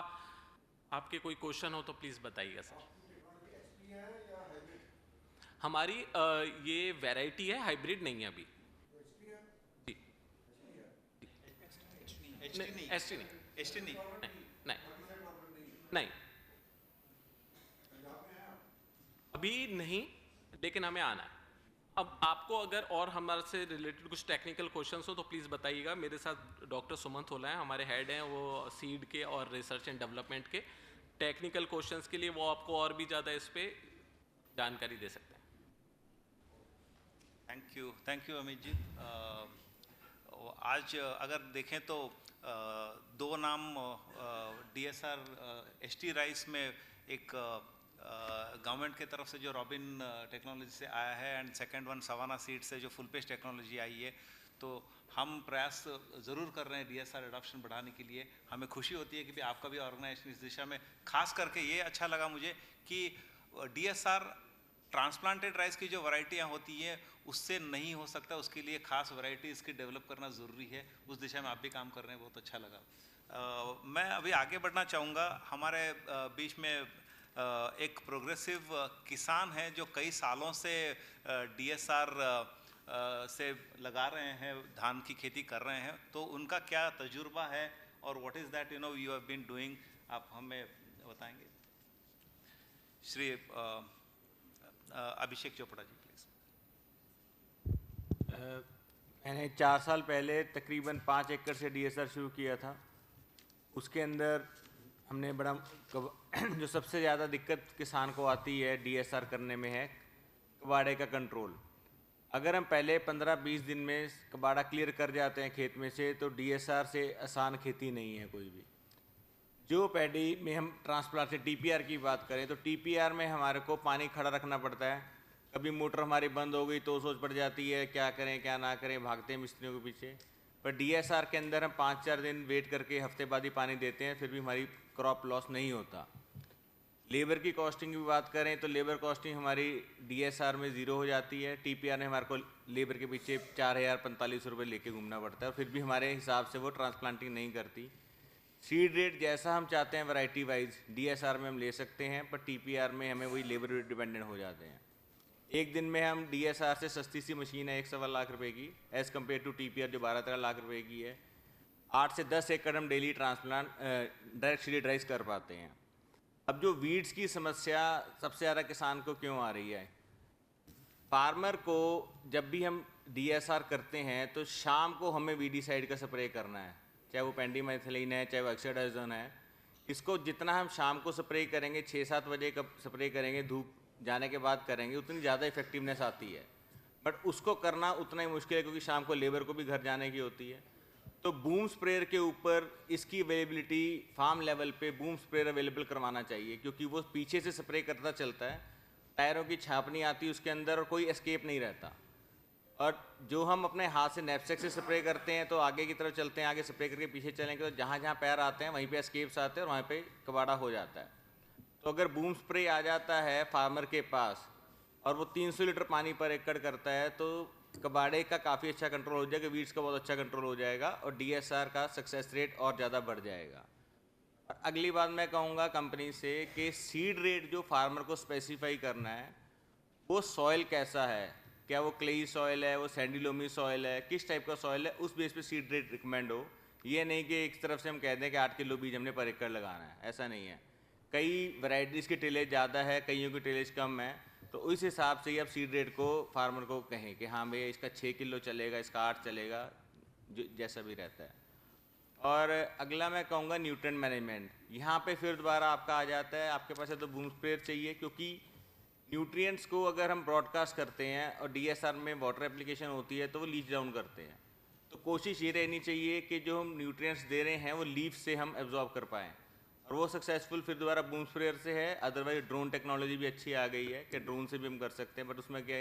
आपके कोई क्वेश्चन हो तो प्लीज़ बताइएगा सर। हमारी ये वैरायटी है, हाइब्रिड नहीं है अभी। जी एसटी नहीं, नहीं अभी नहीं, लेकिन हमें आना है। अब आपको अगर और हमारे से रिलेटेड कुछ टेक्निकल क्वेश्चंस हो तो प्लीज़ बताइएगा। मेरे साथ डॉक्टर सुमंत होला हैं, हमारे हेड हैं, वो सीड के और रिसर्च एंड डेवलपमेंट के। टेक्निकल क्वेश्चंस के लिए वो आपको और भी ज़्यादा इस पे जानकारी दे सकते हैं। Thank you Amit ji. आज अगर देखें तो दो नाम DSR ST राइस में, एक गवर्नमेंट की तरफ से जो रॉबिन टेक्नोलॉजी से आया है and second one Savannah seed से जो फुल पेस्ट टेक्नोलॉजी आई है। तो हम प्रयास ज़रूर कर रहे हैं DSR एडॉप्शन बढ़ाने के लिए। हमें खुशी होती है कि भी आपका भी ऑर्गेनाइजेशन इस दिशा में, खास करके ये अच्छा लगा मुझे कि DSR ट्रांसप्लांटेड राइस की जो वैरायटियाँ होती हैं उससे नहीं हो सकता, उसके लिए खास वैरायटी इसकी डेवलप करना ज़रूरी है। उस दिशा में आप भी काम कर रहे हैं, बहुत अच्छा लगा। मैं अभी आगे बढ़ना चाहूँगा। हमारे बीच में एक प्रोग्रेसिव किसान हैं जो कई सालों से DSR से लगा रहे हैं, धान की खेती कर रहे हैं। तो उनका क्या तजुर्बा है और what is that you have been doing, आप हमें बताएंगे। श्री अभिषेक चोपड़ा जी प्लीज़। मैंने 4 साल पहले तकरीबन 5 एकड़ से DSR शुरू किया था। उसके अंदर हमने बड़ा जो सबसे ज़्यादा दिक्कत किसान को आती है DSR करने में है कबाड़े का कंट्रोल। अगर हम पहले 15-20 दिन में कबाड़ा क्लियर कर जाते हैं खेत में से, तो DSR से आसान खेती नहीं है कोई भी। जो पैडी में हम ट्रांसप्लांट से TPR की बात करें तो TPR में हमारे को पानी खड़ा रखना पड़ता है। कभी मोटर हमारी बंद हो गई तो सोच पड़ जाती है क्या करें क्या ना करें, भागते हैं मिस्त्रियों के पीछे। पर DSR के अंदर हम 5-4 दिन वेट करके हफ्ते बाद ही पानी देते हैं, फिर भी हमारी क्रॉप लॉस नहीं होता। लेबर की कॉस्टिंग की बात करें तो लेबर कॉस्टिंग हमारी DSR में ज़ीरो हो जाती है। TPR में हमारे को लेबर के पीछे 4,045 रुपये लेके घूमना पड़ता है, फिर भी हमारे हिसाब से वो ट्रांसप्लांटिंग नहीं करती। सीड रेट जैसा हम चाहते हैं वैरायटी वाइज DSR में हम ले सकते हैं, पर TPR में हमें वही लेबर डिपेंडेंट हो जाते हैं। एक दिन में हम DSR से सस्ती सी मशीन है 1.25 लाख रुपए की, एज़ कम्पेयर टू TPR जो 12-13 लाख रुपए की है। 8 से 10 एकड़ हम daily transplant direct seed Dryas कर पाते हैं। अब जो वीड्स की समस्या सबसे ज़्यादा किसान को क्यों आ रही है, फार्मर को जब भी हम DSR करते हैं तो शाम को हमें वीडीसाइड का स्प्रे करना है, चाहे वो पेंडिमेथिलीन है, चाहे वो ऑक्सीडाइजोन है। इसको जितना हम शाम को स्प्रे करेंगे, 6-7 बजे का स्प्रे करेंगे, धूप जाने के बाद करेंगे, उतनी ज़्यादा इफेक्टिवनेस आती है। बट उसको करना उतना ही मुश्किल है क्योंकि शाम को लेबर को भी घर जाने की होती है। तो बूम स्प्रेयर के ऊपर इसकी अवेलेबिलिटी फार्म लेवल पे बूम स्प्रेयर अवेलेबल करवाना चाहिए, क्योंकि वो पीछे से स्प्रे करता चलता है, टायरों की छाप नहीं आती उसके अंदर और कोई एस्केप नहीं रहता। और जो हम अपने हाथ से नैपसेक से स्प्रे करते हैं तो आगे की तरफ चलते हैं, आगे स्प्रे करके पीछे चलेंगे तो जहाँ जहाँ पैर आते हैं वहीं पे एस्केप्स आते हैं और वहाँ पे कबाड़ा हो जाता है। तो अगर बूम स्प्रे आ जाता है फार्मर के पास और वो 300 लीटर पानी पर एकड़ करता है तो कबाड़े का काफ़ी अच्छा कंट्रोल हो जाएगा, वीड्स का बहुत अच्छा कंट्रोल हो जाएगा और DSR का सक्सेस रेट और ज़्यादा बढ़ जाएगा। और अगली बात मैं कहूँगा कंपनी से कि सीड रेट जो फार्मर को स्पेसिफाई करना है वो सॉइल कैसा है, क्या वो क्लेई सॉइल है, वो सैंडी लोमी सॉइल है, किस टाइप का सॉइल है, उस बेस पे सीड रेट रिकमेंड हो। ये नहीं कि एक तरफ से हम कह दें कि 8 किलो बीज हमने पर एकड़ लगाना है, ऐसा नहीं है। कई वैरायटीज़ की टिलेज ज़्यादा है, कईयों की टिलेज कम है, तो उस हिसाब से ही आप सीड रेट को फार्मर को कहें कि हाँ भैया इसका 6 किलो चलेगा, इसका 8 चलेगा, जैसा भी रहता है। और अगला मैं कहूँगा न्यूट्रिएंट मैनेजमेंट। यहाँ पे फिर दोबारा आपका आ जाता है, आपके पास है तो बूम स्प्रेयर चाहिए, क्योंकि न्यूट्रिएंट्स को अगर हम ब्रॉडकास्ट करते हैं और DSR में वाटर एप्लीकेशन होती है तो वो लीच डाउन करते हैं। तो कोशिश ये रहनी चाहिए कि जो हम न्यूट्रिएंट्स दे रहे हैं वो लीफ से हम एब्जॉर्ब कर पाएँ, और वो सक्सेसफुल फिर दोबारा बूम स्प्रेयर से है। अदरवाइज ड्रोन टेक्नोलॉजी भी अच्छी आ गई है कि ड्रोन से भी हम कर सकते हैं, बट उसमें क्या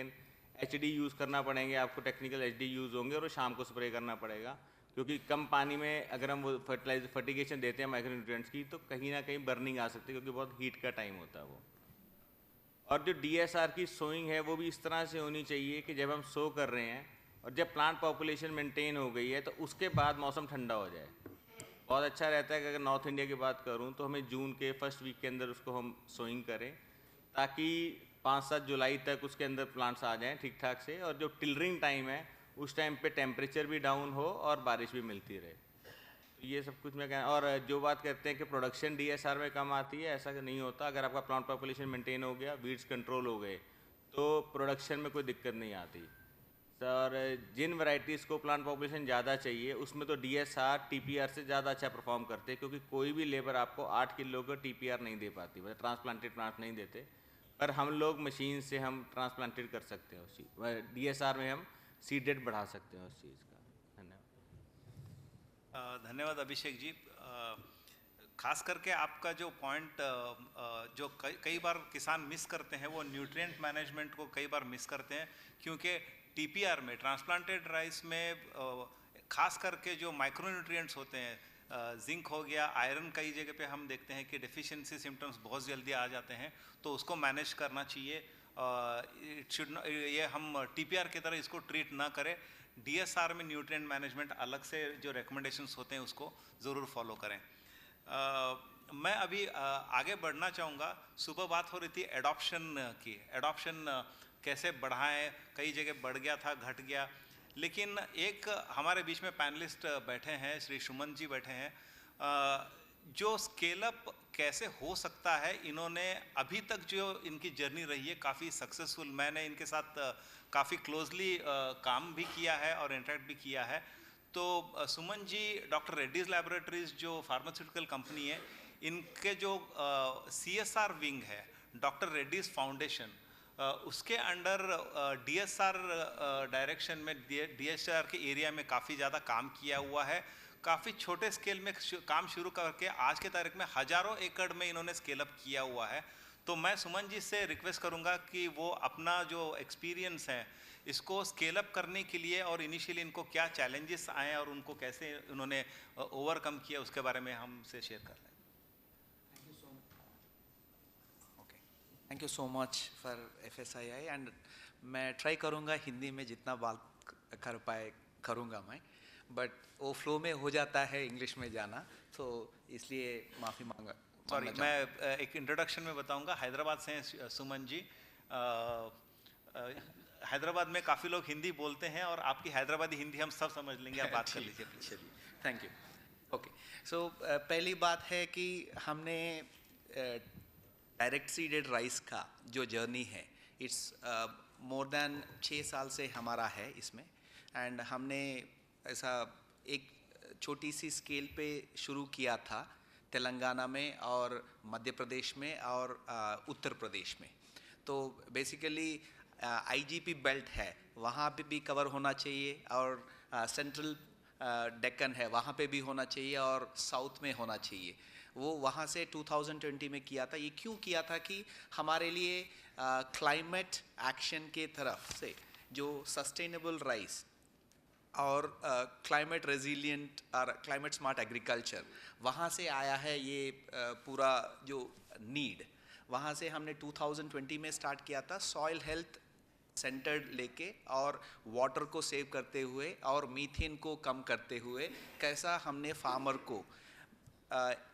HD यूज़ करना पड़ेंगे, आपको टेक्निकल HD यूज़ होंगे और वो शाम को स्प्रे करना पड़ेगा, क्योंकि कम पानी में अगर हम वो फर्टिगेशन देते हैं माइक्रो न्यूट्रिएंट्स की तो कहीं ना कहीं बर्निंग आ सकती है, क्योंकि बहुत हीट का टाइम होता है वो। और जो DSR की सोइंग है वो भी इस तरह से होनी चाहिए कि जब हम सो कर रहे हैं और जब प्लांट पॉपुलेशन मेंटेन हो गई है तो उसके बाद मौसम ठंडा हो जाए। बहुत अच्छा रहता है कि अगर नॉर्थ इंडिया की बात करूं तो हमें जून के फर्स्ट वीक के अंदर उसको हम सोइंग करें, ताकि 5-7 जुलाई तक उसके अंदर प्लांट्स आ जाएं ठीक ठाक से, और जो टिलरिंग टाइम है उस टाइम पे टेम्परेचर भी डाउन हो और बारिश भी मिलती रहे। तो ये सब कुछ मैं कहना। और जो बात करते हैं कि प्रोडक्शन DSR में कम आती है, ऐसा नहीं होता। अगर आपका प्लांट पॉपुलेशन मेंटेन हो गया, वीड्स कंट्रोल हो गए, तो प्रोडक्शन में कोई दिक्कत नहीं आती। और जिन वैरायटीज़ को प्लांट पॉपुलेशन ज़्यादा चाहिए उसमें तो DSR TPR से ज़्यादा अच्छा परफॉर्म करते हैं, क्योंकि कोई भी लेबर आपको 8 किलो का TPR नहीं दे पाती, मतलब ट्रांसप्लांटेड प्लांट नहीं देते, पर हम लोग मशीन से हम ट्रांसप्लांटेड कर सकते हैं उस चीज़। DSR में हम सीड रेट बढ़ा सकते हैं उस चीज़ का। धन्यवाद। धन्यवाद अभिषेक जी। खास करके आपका जो पॉइंट जो कई बार किसान मिस करते हैं वो न्यूट्रिएंट मैनेजमेंट को कई बार मिस करते हैं, क्योंकि TPR में ट्रांसप्लांटेड राइस में खास करके जो माइक्रो न्यूट्रिएंट्स होते हैं, जिंक हो गया, आयरन, कई जगह पे हम देखते हैं कि डेफिशिएंसी सिम्टम्स बहुत जल्दी आ जाते हैं, तो उसको मैनेज करना चाहिए। ये हम TPR की तरह इसको ट्रीट ना करें। DSR में न्यूट्रिएंट मैनेजमेंट अलग से जो रिकमेंडेशंस होते हैं उसको ज़रूर फॉलो करें। मैं अभी आगे बढ़ना चाहूँगा। सुबह बात हो रही थी एडॉप्शन की, एडॉप्शन कैसे बढ़ाएं, कई जगह बढ़ गया था, घट गया, लेकिन एक हमारे बीच में पैनलिस्ट बैठे हैं, श्री सुमन जी बैठे हैं, जो स्केल अप कैसे हो सकता है, इन्होंने अभी तक जो इनकी जर्नी रही है काफ़ी सक्सेसफुल। मैंने इनके साथ काफ़ी क्लोजली काम भी किया है और इंटरेक्ट भी किया है। तो सुमन जी डॉक्टर रेड्डीज़ लैबोरेटरीज़ जो फार्मास्यूटिकल कंपनी है, इनके जो CSR विंग है डॉक्टर रेड्डीज़ फाउंडेशन, उसके अंडर DSR डायरेक्शन में DSR के एरिया में काफ़ी ज़्यादा काम किया हुआ है। काफ़ी छोटे स्केल में काम शुरू करके आज के तारीख में हज़ारों एकड़ में इन्होंने स्केल अप किया हुआ है। तो मैं सुमन जी से रिक्वेस्ट करूंगा कि वो अपना जो एक्सपीरियंस है इसको स्केल अप करने के लिए, और इनिशियली इनको क्या चैलेंजेस आए और उनको कैसे उन्होंने ओवरकम किया, उसके बारे में हमसे शेयर कर लें। Thank you so much for FSII, and मैं ट्राई करूँगा हिंदी में जितना बात कर पाए करूँगा मैं, बट वो फ्लो में हो जाता है इंग्लिश में जाना, तो इसलिए माफ़ी मांगा। सॉरी, मैं एक इंट्रोडक्शन में बताऊंगा। हैदराबाद से हैं सुमन जी। हैदराबाद में काफ़ी लोग हिंदी बोलते हैं और आपकी हैदराबादी हिंदी हम सब समझ लेंगे, आप बात कर लीजिए। चलिए, थैंक यू। ओके, सो पहली बात है कि हमने डायरेक्ट सीडेड राइस का जो जर्नी है, इट्स मोर देन 6 साल से हमारा है इसमें, एंड हमने ऐसा एक छोटी सी स्केल पे शुरू किया था तेलंगाना में और मध्य प्रदेश में और उत्तर प्रदेश में। तो बेसिकली आईजीपी बेल्ट है, वहाँ पे भी कवर होना चाहिए, और सेंट्रल डेक्कन है, वहाँ पे भी होना चाहिए, और साउथ में होना चाहिए। वो वहाँ से 2020 में किया था। ये क्यों किया था कि हमारे लिए क्लाइमेट एक्शन के तरफ से जो सस्टेनेबल राइस और क्लाइमेट रेजिलिएंट और क्लाइमेट स्मार्ट एग्रीकल्चर, वहाँ से आया है ये पूरा जो नीड। वहाँ से हमने 2020 में स्टार्ट किया था, सॉइल हेल्थ सेंटर्ड लेके और वाटर को सेव करते हुए और मीथेन को कम करते हुए कैसा हमने फार्मर को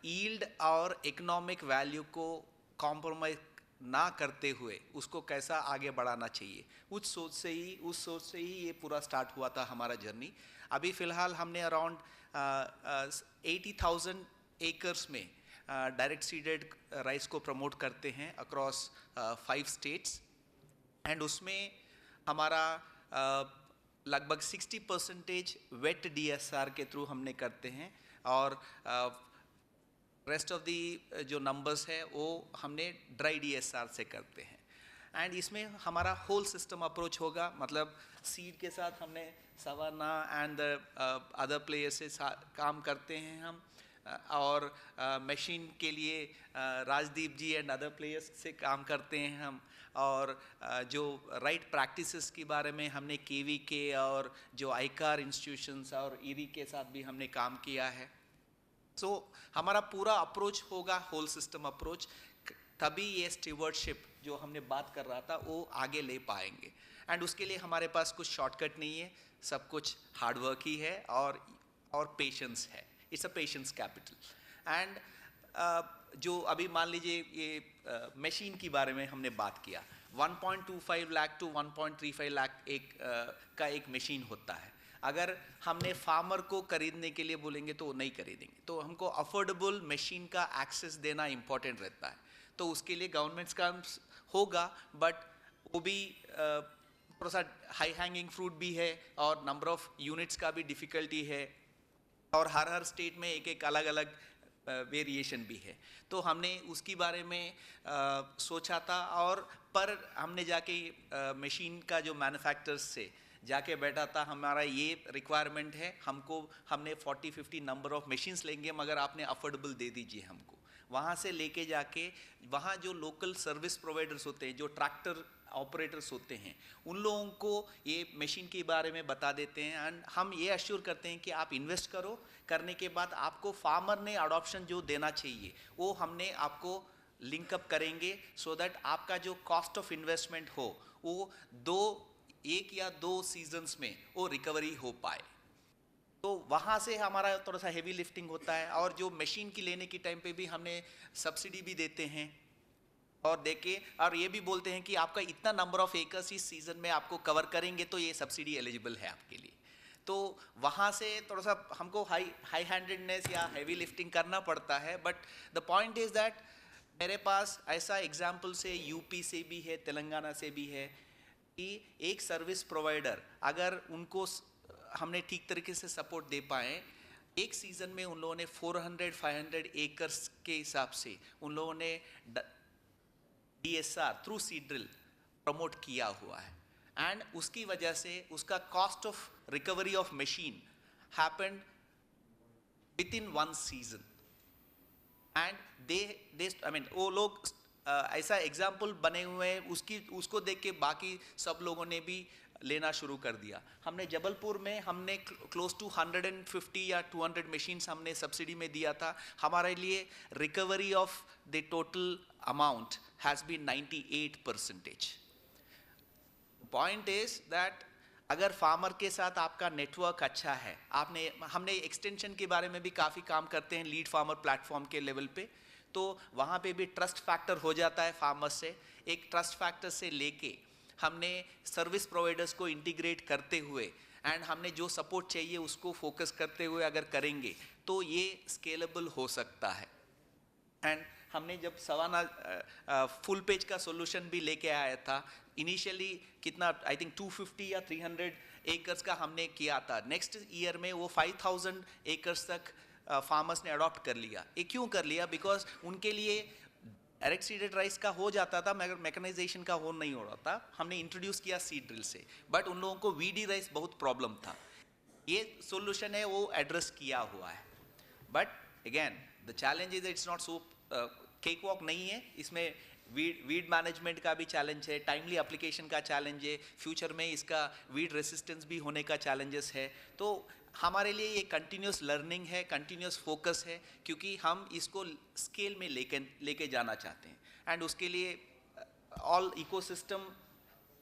यील्ड और इकोनॉमिक वैल्यू को कॉम्प्रोमाइज ना करते हुए उसको कैसा आगे बढ़ाना चाहिए, उस सोच से ही ये पूरा स्टार्ट हुआ था हमारा जर्नी। अभी फ़िलहाल हमने अराउंड 80,000 एकर्स में डायरेक्ट सीडेड राइस को प्रमोट करते हैं अक्रॉस 5 स्टेट्स, एंड उसमें हमारा लगभग 60% वेट डीएसआर के थ्रू हमने करते हैं, और रेस्ट ऑफ दी जो नंबर्स है वो हमने ड्राई डीएसआर से करते हैं। एंड इसमें हमारा होल सिस्टम अप्रोच होगा, मतलब सीड के साथ हमने सवाना एंड अदर प्लेयर्स से काम करते हैं हम, और मशीन के लिए राजदीप जी एंड अदर प्लेयर्स से काम करते हैं हम, और जो राइट प्रैक्टिसेस के बारे में हमने केवी के और जो आईकार इंस्टीट्यूशंस और ईरी के साथ भी हमने काम किया है। सो हमारा पूरा अप्रोच होगा होल सिस्टम अप्रोच, तभी ये स्टीवर्डशिप जो हमने बात कर रहा था वो आगे ले पाएंगे। एंड उसके लिए हमारे पास कुछ शॉर्टकट नहीं है, सब कुछ हार्डवर्क ही है और पेशेंस है। It's a patience capital. And जो अभी मान लीजिए ये मशीन के बारे में हमने बात किया, 1.25 लाख टू 1.35 लाख का एक मशीन होता है। अगर हमने फार्मर को खरीदने के लिए बोलेंगे तो वो नहीं खरीदेंगे, तो हमको अफोर्डेबल मशीन का एक्सेस देना इम्पोर्टेंट रहता है। तो उसके लिए गवर्नमेंट का होगा, बट वो भी थोड़ा सा हाई हैंगिंग फ्रूट भी है, और नंबर ऑफ यूनिट्स का भी डिफ़िकल्टी है, और हर स्टेट में एक अलग अलग वेरिएशन भी है। तो हमने उसके बारे में सोचा था, और पर हमने जाके मशीन का जो मैन्युफैक्चरर्स से जाके बैठा था, हमारा ये रिक्वायरमेंट है, हमने 40-50 नंबर ऑफ मशीन्स लेंगे, मगर आपने अफोर्डेबल दे दीजिए हमको। वहाँ से लेके जाके वहाँ जो लोकल सर्विस प्रोवाइडर्स होते हैं, जो ट्रैक्टर ऑपरेटर्स होते हैं, उन लोगों को ये मशीन के बारे में बता देते हैं, एंड हम ये अश्योर करते हैं कि आप इन्वेस्ट करो, करने के बाद आपको फार्मर ने अडॉप्शन जो देना चाहिए वो हमने आपको लिंकअप करेंगे, सो दैट आपका जो कॉस्ट ऑफ इन्वेस्टमेंट हो वो 1 या 2 सीजन्स में वो रिकवरी हो पाए। तो वहाँ से हमारा थोड़ा सा हेवी लिफ्टिंग होता है, और जो मशीन की लेने के टाइम पे भी हमने सब्सिडी भी देते हैं, और और ये भी बोलते हैं कि आपका इतना नंबर ऑफ एकर्स इस सीजन में आपको कवर करेंगे तो ये सब्सिडी एलिजिबल है आपके लिए। तो वहाँ से थोड़ा सा हमको हाई हैंडेडनेस या हेवी लिफ्टिंग करना पड़ता है, but the point is that मेरे पास ऐसा एग्जाम्पल से यूपी से भी है, तेलंगाना से भी है, कि एक सर्विस प्रोवाइडर अगर उनको हमने ठीक तरीके से सपोर्ट दे पाए, एक सीज़न में उन लोगों ने 400-500 एकर्स के हिसाब से उन लोगों ने DSR through seed drill promote किया हुआ है, एंड उसकी वजह से उसका cost of recovery of machine happened with in 1 season. And वो लोग ऐसा एग्जाम्पल बने हुए हैं, उसको देख के बाकी सब लोगों ने भी लेना शुरू कर दिया। हमने जबलपुर में हमने क्लोज टू 150 या 200 मशीन्स हमने सब्सिडी में दिया था। हमारे लिए recovery of the total amount has been 98%। Point is that अगर फार्मर के साथ आपका नेटवर्क अच्छा है, हमने एक्सटेंशन के बारे में भी काफ़ी काम करते हैं लीड फार्मर प्लेटफॉर्म के लेवल पे, तो वहाँ पे भी ट्रस्ट फैक्टर हो जाता है फार्मर से। एक ट्रस्ट फैक्टर से लेके हमने सर्विस प्रोवाइडर्स को इंटीग्रेट करते हुए एंड हमने जो सपोर्ट चाहिए उसको फोकस करते हुए अगर करेंगे तो ये स्केलेबल हो सकता है। एंड हमने जब सवाना फुल पेज का सॉल्यूशन भी लेके आया था, इनिशियली कितना आई थिंक 250 या 300 एकर्स का हमने किया था। नेक्स्ट ईयर में वो 5000 एकर्स तक फार्मर्स ने अडॉप्ट कर लिया। ये क्यों कर लिया? बिकॉज उनके लिए डायरेक्ट सीडेड राइस का हो जाता था मगर मैकेनाइजेशन का हो नहीं हो रहा था। हमने इंट्रोड्यूस किया सीड ड्रिल से, बट उन लोगों को वीडी राइस बहुत प्रॉब्लम था। ये सॉल्यूशन है वो एड्रेस किया हुआ है। But again the challenge is it's not so cake walk नहीं है, इसमें वीड मैनेजमेंट का भी चैलेंज है, टाइमली एप्लीकेशन का चैलेंज है, फ्यूचर में इसका वीड रेसिस्टेंस भी होने का चैलेंजेस है। तो हमारे लिए ये कंटिन्यूस लर्निंग है, कंटिन्यूस फोकस है, क्योंकि हम इसको स्केल में लेके जाना चाहते हैं। एंड उसके लिए ऑल इकोसिस्टम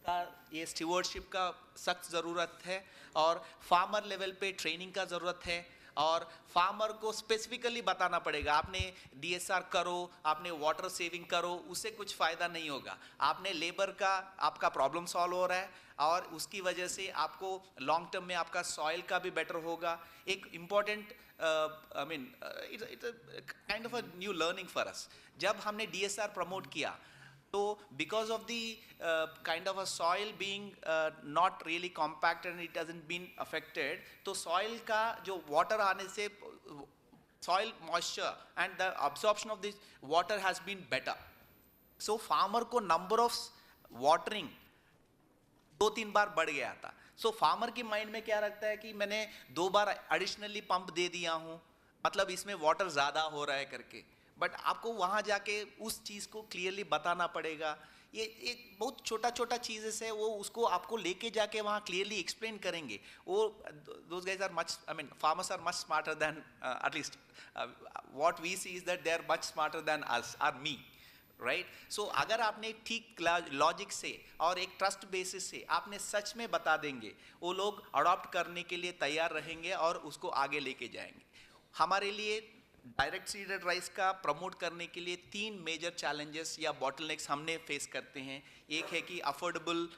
का ये स्टीवर्डशिप का सख्त ज़रूरत है, और फार्मर लेवल पे ट्रेनिंग का ज़रूरत है, और फार्मर को स्पेसिफिकली बताना पड़ेगा आपने DSR करो, आपने वाटर सेविंग करो, उससे कुछ फ़ायदा नहीं होगा। आपने लेबर का आपका प्रॉब्लम सॉल्व हो रहा है, और उसकी वजह से आपको लॉन्ग टर्म में आपका सॉइल का भी बेटर होगा। एक important I mean it's kind of a new learning for us. जब हमने DSR प्रमोट किया तो because of the kind of a soil being not really compact and it hasn't been affected, तो soil का जो water आने से soil moisture and the absorption of this water has been better. So farmer को number of watering 2-3 बार बढ़ गया था। सो फार्मर के माइंड में क्या रखता है कि मैंने 2 बार एडिशनली पंप दे दिया हूँ, मतलब इसमें वाटर ज़्यादा हो रहा है करके। बट आपको वहाँ जाके उस चीज़ को क्लियरली बताना पड़ेगा। ये बहुत छोटा छोटा चीज़ें है, वो उसको आपको लेके जाके वहाँ क्लियरली एक्सप्लेन करेंगे। वो those guys are much, I mean farmers are much smarter than at least what we see is that they are much smarter than us or me, right. So अगर आपने ठीक लॉजिक से और एक ट्रस्ट बेसिस से आपने सच में बता देंगे, वो लोग अडॉप्ट करने के लिए तैयार रहेंगे और उसको आगे लेके जाएंगे। हमारे लिए डायरेक्ट सीडेड राइस का प्रमोट करने के लिए 3 मेजर चैलेंजेस या बॉटलनेक्स हमने फेस करते हैं। एक है कि affordable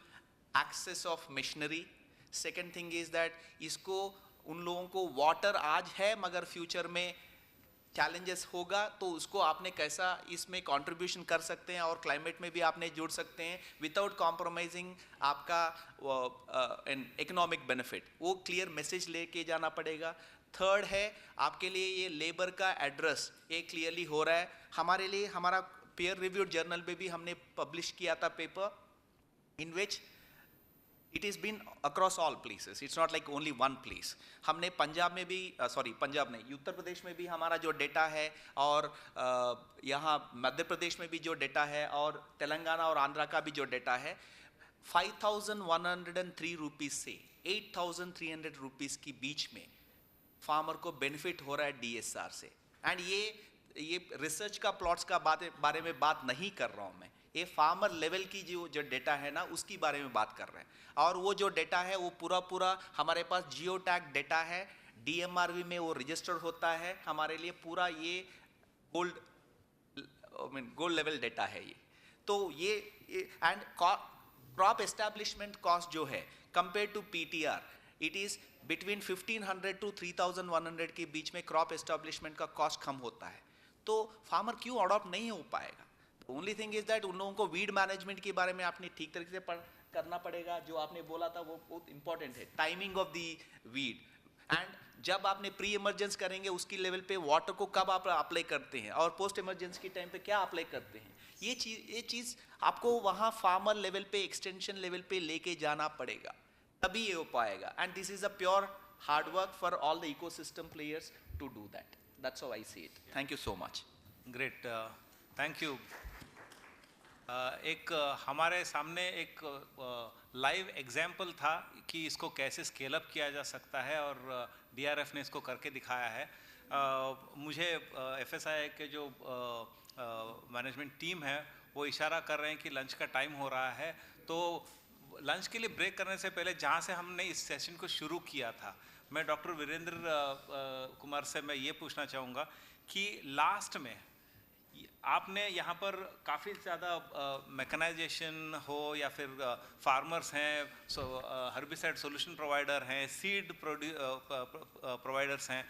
access of machinery. Second thing is that इसको उन लोगों को वाटर आज है मगर फ्यूचर में चैलेंजेस होगा, तो उसको आपने कैसा इसमें कंट्रीब्यूशन कर सकते हैं और क्लाइमेट में भी आपने जुड़ सकते हैं विदाउट कॉम्प्रोमाइजिंग आपका इकोनॉमिक बेनिफिट। वो क्लियर मैसेज लेके जाना पड़ेगा। थर्ड है आपके लिए ये लेबर का एड्रेस ये क्लियरली हो रहा है। हमारे लिए हमारा पेयर रिव्यूड जर्नल में भी हमने पब्लिश किया था paper in which it is been across all places, it's not like only one place. हमने पंजाब में भी पंजाब नहीं, उत्तर प्रदेश में भी हमारा जो डेटा है, और यहाँ मध्य प्रदेश में भी जो डेटा है, और तेलंगाना और आंध्रा का भी जो डेटा है, 5103 रुपीज़ से 8300 रुपीज़ की बीच में फार्मर को बेनिफिट हो रहा है DSR से। एंड ये रिसर्च का प्लॉट्स का बारे में बात नहीं कर रहा हूँ मैं, ये फार्मर लेवल की जो डेटा है ना उसकी बारे में बात कर रहे हैं। और वो जो डेटा है वो पूरा हमारे पास जियो टैग डेटा है, DMRV में वो रजिस्टर्ड होता है। हमारे लिए पूरा ये गोल्ड लेवल डेटा है ये। तो ये एंड क्रॉप एस्टैब्लिशमेंट कॉस्ट जो है compare to PTR, it is between 1500 to 3100 के बीच में क्रॉप एस्टैब्लिशमेंट का कॉस्ट कम होता है। तो फार्मर क्यों अडॉप्ट नहीं हो पाएगा? ओनली थिंग इज दैट उन लोगों को वीड मैनेजमेंट के बारे में आपने ठीक तरीके से करना पड़ेगा। जो आपने बोला था वो बहुत इंपॉर्टेंट है, timing of the weed. And जब आपने प्री इमरजेंस करेंगे उसकी लेवल पे वाटर को कब आप अप्लाई करते हैं, और पोस्ट इमरजेंस के टाइम पे क्या अप्लाई करते हैं, ये चीज़ आपको वहाँ फार्मर लेवल पे एक्सटेंशन लेवल पे लेके जाना पड़ेगा, तभी ये हो पाएगा। And this is a pure hard work for all the ecosystem players to do that. That's how I see it. Thank you so much. Great, thank you. एक हमारे सामने एक लाइव एग्जाम्पल था कि इसको कैसे स्केल अप किया जा सकता है, और DRF ने इसको करके दिखाया है। मुझे FSI के जो मैनेजमेंट टीम है वो इशारा कर रहे हैं कि लंच का टाइम हो रहा है, तो लंच के लिए ब्रेक करने से पहले जहाँ से हमने इस सेशन को शुरू किया था, मैं डॉक्टर वीरेंद्र कुमार से मैं ये पूछना चाहूँगा कि लास्ट में आपने यहाँ पर काफ़ी ज़्यादा मैकेनाइजेशन हो या फिर फार्मर्स हैं, हर्बिसाइड सॉल्यूशन प्रोवाइडर हैं, सीड प्रोवाइडर्स हैं,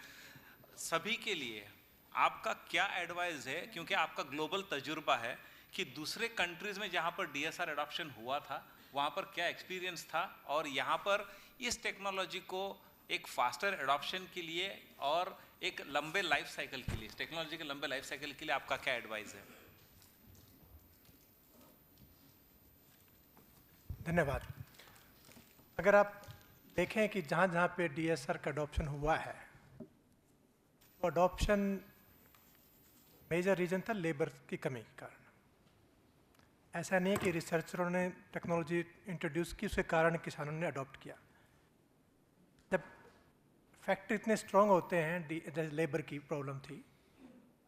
सभी के लिए आपका क्या एडवाइस है, क्योंकि आपका ग्लोबल तजुर्बा है कि दूसरे कंट्रीज़ में जहाँ पर DSR एडॉप्शन हुआ था वहाँ पर क्या एक्सपीरियंस था, और यहाँ पर इस टेक्नोलॉजी को एक फास्टर एडॉप्शन के लिए और एक लंबे लाइफ साइकिल के लिए, इस टेक्नोलॉजी के लंबे लाइफ साइकिल के लिए आपका क्या एडवाइस है? धन्यवाद। अगर आप देखें कि जहाँ जहाँ पे DSR का अडॉप्शन हुआ है, तो अडॉप्शन मेजर रीजन था लेबर की कमी के कारण। ऐसा नहीं है कि रिसर्चरों ने टेक्नोलॉजी इंट्रोड्यूस की उसके कारण किसानों ने अडॉप्ट किया। जब फैक्टर इतने स्ट्रॉन्ग होते हैं, जैसे लेबर की प्रॉब्लम थी,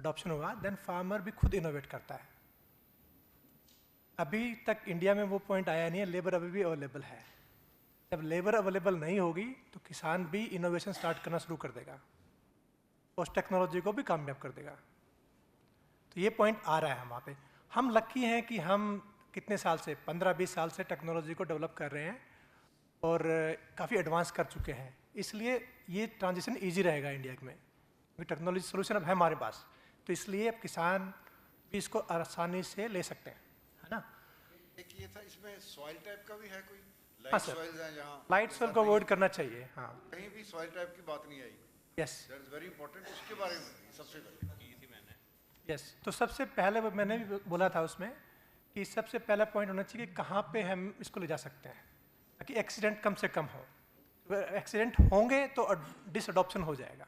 अडॉप्शन हुआ, देन फार्मर भी खुद इनोवेट करता है। अभी तक इंडिया में वो पॉइंट आया नहीं है, लेबर अभी भी अवेलेबल है। जब लेबर अवेलेबल नहीं होगी तो किसान भी इनोवेशन स्टार्ट करना शुरू कर देगा, उस टेक्नोलॉजी को भी कामयाब कर देगा। तो ये पॉइंट आ रहा है हम वहाँ पे। हम लकी हैं कि हम कितने साल से, 15-20 साल से टेक्नोलॉजी को डेवलप कर रहे हैं और काफ़ी एडवांस कर चुके हैं, इसलिए ये ट्रांजिशन इजी रहेगा इंडिया में, क्योंकि टेक्नोलॉजी सोल्यूशन अब है हमारे पास। तो इसलिए अब किसान भी इसको आसानी से ले सकते हैं, है ना। एक ये था, इसमें सॉइल टाइप का भी है कोई? हाँ लाइट सर, सॉइल्स हैं जहाँ लाइट सॉइल को अवॉइड करना चाहिए। हाँ, कहीं भी सॉइल टाइप की बात नहीं आई। Yes that is very important. उसके बारे में सबसे पहले यस। तो सबसे पहले मैंने भी बोला था उसमें कि सबसे पहला पॉइंट होना चाहिए कि कहाँ पे हम इसको ले जा सकते हैं ताकि एक्सीडेंट कम से कम हो। एक्सीडेंट होंगे तो डिसअडॉप्शन हो जाएगा।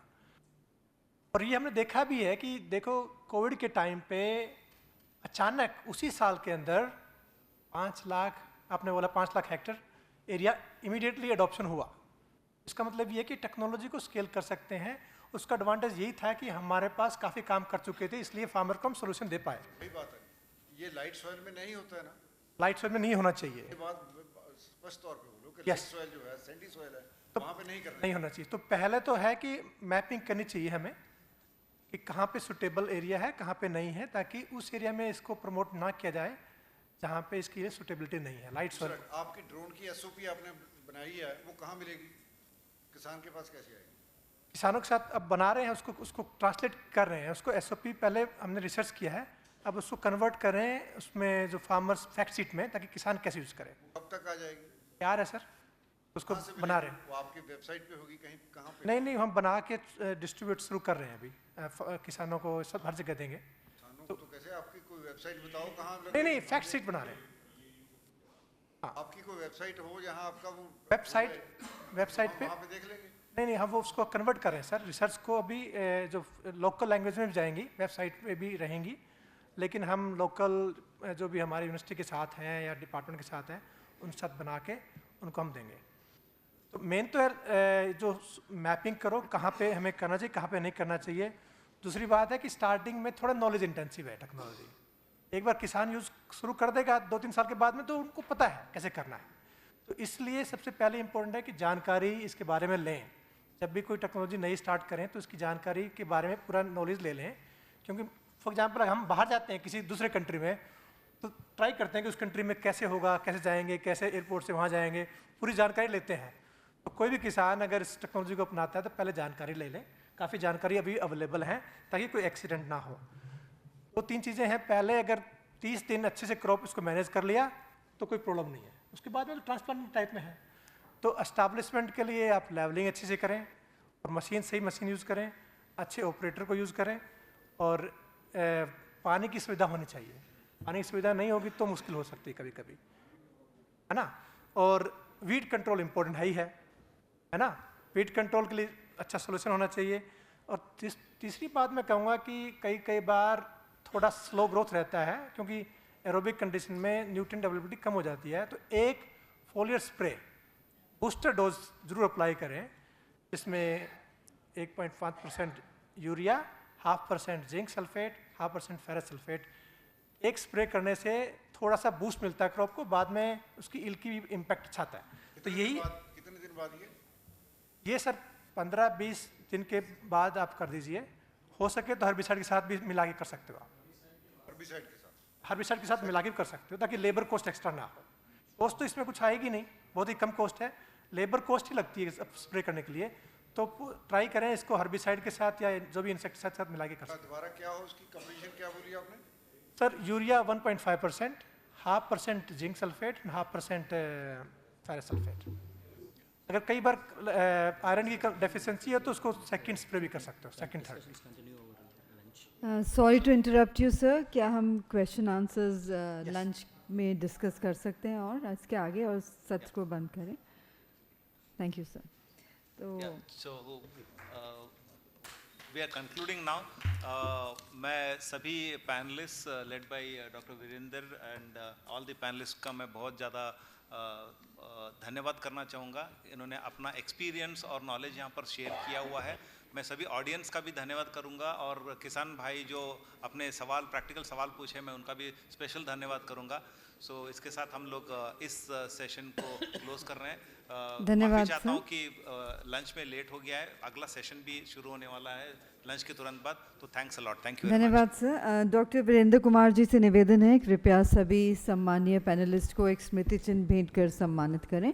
और ये हमने देखा भी है कि देखो कोविड के टाइम पे अचानक उसी साल के अंदर 5 लाख, आपने बोला 5 lakh Hector area immediately adoption हुआ। इसका मतलब ये है कि टेक्नोलॉजी को स्केल कर सकते हैं। उसका एडवांटेज यही था कि हमारे पास काफ़ी काम कर चुके थे, इसलिए फार्मर को हम सोल्यूशन दे पाए। वही बात है, ये लाइट सॉइल में नहीं होता है ना। लाइट सॉइल में नहीं होना चाहिए, ये बात स्पष्ट तौर पे बोलो कि Yes. लाइट सॉइल जो है, सैंडी सॉइल है, तो वहाँ पे नहीं करना नहीं होना चाहिए। तो पहले तो है कि मैपिंग करनी चाहिए हमें कि कहाँ पे सुटेबल एरिया है, कहाँ पे नहीं है, ताकि उस एरिया में इसको प्रमोट ना किया जाए जहाँ पे इसकी लिए सुटेबिलिटी नहीं है। लाइट सॉइल आपकी ड्रोन की SOP आपने बनाई है, वो कहाँ मिलेगी? किसान के पास कैसे आएगी? किसानों के साथ अब बना रहे हैं, उसको ट्रांसलेट कर रहे हैं। उसको SOP पहले हमने रिसर्च किया है, अब उसको कन्वर्ट कर रहे हैं उसमें जो फार्मर्स फैक्ट शीट में, ताकि किसान कैसे यूज़ करें। कब तक आ जाएगी? तैयार है सर, उसको कहाँ से बना मिलेगी? रहे हैं। वो आपकी वेबसाइट पे होगी कहीं, कहाँ पे? नहीं नहीं, हम बना के डिस्ट्रीब्यूट शुरू कर रहे हैं अभी। किसानों को सब हर जगह देंगे। किसानों को तो कैसे? आपकी कोई वेबसाइट बताओ कहाँ नहीं नहीं, फैक्ट शीट बना रहे हैं। आपकी कोई वेबसाइट हो जहाँ आपका वो वेबसाइट पे वहाँ पे देख लेंगे। नहीं, हम वो उसको कन्वर्ट कर रहे हैं सर। रिसर्च को अभी जो लोकल लैंग्वेज में भी जाएंगी, वेबसाइट पे भी रहेंगी, लेकिन हम लोकल जो भी हमारी यूनिवर्सिटी के साथ हैं या डिपार्टमेंट के साथ हैं, उनके साथ बना के उनको हम देंगे। तो मेन तो है जो मैपिंग करो कहाँ पे हमें करना चाहिए, कहाँ पे नहीं करना चाहिए। दूसरी बात है कि स्टार्टिंग में थोड़ा नॉलेज इंटेंसिव है टेक्नोलॉजी। एक बार किसान यूज़ शुरू कर देगा 2-3 साल के बाद में, तो उनको पता है कैसे करना है। तो इसलिए सबसे पहले इम्पोर्टेंट है कि जानकारी इसके बारे में लें। जब भी कोई टेक्नोलॉजी नई स्टार्ट करें तो इसकी जानकारी के बारे में पूरा नॉलेज ले लें, क्योंकि फॉर एग्जांपल हम बाहर जाते हैं किसी दूसरे कंट्री में, तो ट्राई करते हैं कि उस कंट्री में कैसे होगा, कैसे जाएंगे, कैसे एयरपोर्ट से वहाँ जाएंगे, पूरी जानकारी लेते हैं। तो कोई भी किसान अगर इस टेक्नोलॉजी को अपनाता है तो पहले जानकारी ले लें। काफ़ी जानकारी अभी अवेलेबल है ताकि कोई एक्सीडेंट ना हो। तो 3 चीज़ें हैं। पहले अगर 30 दिन अच्छे से क्रॉप इसको मैनेज कर लिया तो कोई प्रॉब्लम नहीं है। उसके बाद में ट्रांसप्लांट टाइप में है। तो एस्टाब्लिशमेंट के लिए आप लेवलिंग अच्छे से करें और मशीन, सही मशीन यूज़ करें, अच्छे ऑपरेटर को यूज़ करें, और पानी की सुविधा होनी चाहिए। पानी की सुविधा नहीं होगी तो मुश्किल हो सकती है कभी कभी, है ना। और वीड कंट्रोल इम्पोर्टेंट है ना। वीड कंट्रोल के लिए अच्छा सोल्यूशन होना चाहिए। और तीसरी बात मैं कहूँगा कि कई बार थोड़ा स्लो ग्रोथ रहता है, क्योंकि एरोबिक कंडीशन में न्यूट्रिएंट अवेलेबिलिटी कम हो जाती है। तो एक फोलियर स्प्रे बूस्टर डोज जरूर अप्लाई करें, जिसमें 1.5% urea, 0.5% zinc sulphate, 0.5% ferrous sulphate. एक स्प्रे करने से थोड़ा सा बूस्ट मिलता है क्रॉप को, बाद में उसकी इल की भी इम्पैक्ट अच्छा आता है। तो यही कितने दिन बाद ये सर 15-20 दिन के बाद आप कर दीजिए। हो सके तो हर्बिसाइड के साथ भी मिला के कर सकते हो आप। हर्बिसाइड के साथ। हर्बिसाइड के साथ मिला के कर सकते हो ताकि लेबर कॉस्ट एक्स्ट्रा ना हो। कॉस्ट तो इसमें कुछ आएगी नहीं, बहुत ही कम कॉस्ट है, लेबर कॉस्ट ही लगती है स्प्रे करने के लिए। तो ट्राई करें इसको हर्बिसाइड के साथ या जो भी इंसेक्टिसाइड के साथ मिला के कर सकते हैं। दोबारा क्या हो उसकी कंपोजिशन क्या बोली आपने? Sir urea 1.5%, 0.5% zinc sulphate, 0.5% ferrous sulphate. अगर कई बार आयरन की डेफिशिएंसी है तो उसको सेकंड स्प्रे भी कर सकते हो, second third. Sorry to interrupt you sir, क्या हम क्वेश्चन आंसर्स लंच में डिस्कस कर सकते हैं और इसके आगे, और सत्र को बंद करें? Thank you sir. तो So we are concluding now. मैं सभी panelist led by doctor Virendra and all the panelist का मैं बहुत ज़्यादा धन्यवाद करना चाहूँगा। इन्होंने अपना एक्सपीरियंस और नॉलेज यहाँ पर शेयर किया हुआ है। मैं सभी ऑडियंस का भी धन्यवाद करूँगा और किसान भाई जो अपने सवाल, प्रैक्टिकल सवाल पूछे, मैं उनका भी स्पेशल धन्यवाद करूँगा। सो इसके साथ हम लोग इस सेशन को क्लोज कर रहे हैं। धन्यवाद चाहता हूँ सर। कि लंच में लेट हो गया है, अगला सेशन भी शुरू होने वाला है लंच के तुरंत बाद, तो thanks a lot, thank you. धन्यवाद सर। डॉक्टर वीरेंद्र कुमार जी से निवेदन है, कृपया सभी सम्मानीय पैनलिस्ट को एक स्मृति चिन्ह भेंट कर सम्मानित करें।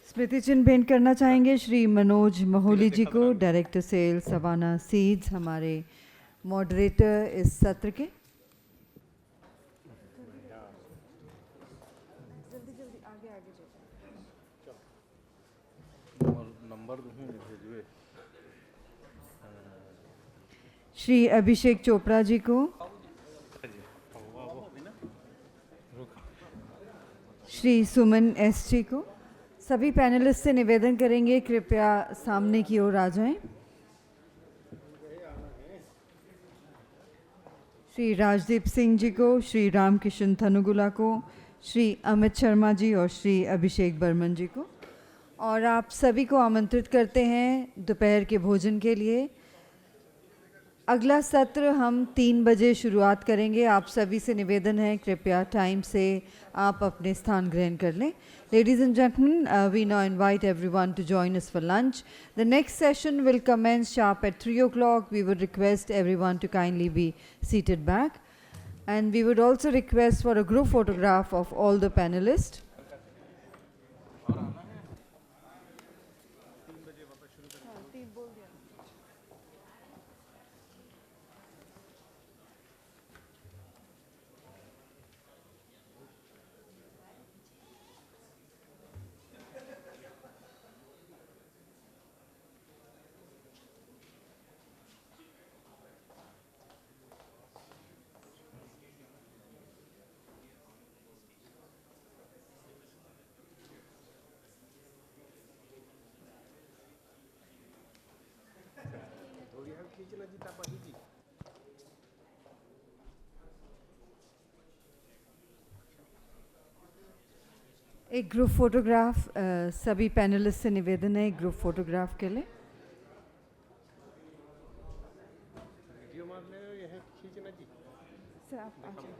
स्मृति चिन्ह भेंट करना चाहेंगे श्री मनोज महोली जी को, डायरेक्टर सेल्स सवाना सीड्स, हमारे मॉडरेटर इस सत्र के। श्री अभिषेक चोपड़ा जी को, श्री सुमन एस जी को। सभी पैनलिस्ट से निवेदन करेंगे कृपया सामने की ओर आ जाएं। श्री राजदीप सिंह जी को, श्री रामकिशन थनुगुला को, श्री अमित शर्मा जी और श्री अभिषेक बर्मन जी को। और आप सभी को आमंत्रित करते हैं दोपहर के भोजन के लिए। अगला सत्र हम 3 बजे शुरुआत करेंगे। आप सभी से निवेदन है कृपया टाइम से आप अपने स्थान ग्रहण कर लें। Ladies and gentlemen, we now invite everyone to join us for lunch. The next session will commence sharp at 3 o'clock. We would request everyone to kindly be seated back. And we would also request for a group photograph of all the panelists. एक group photograph सभी panelist से निवेदन है, एक group photograph के लिए। Sir आप आ जाइए।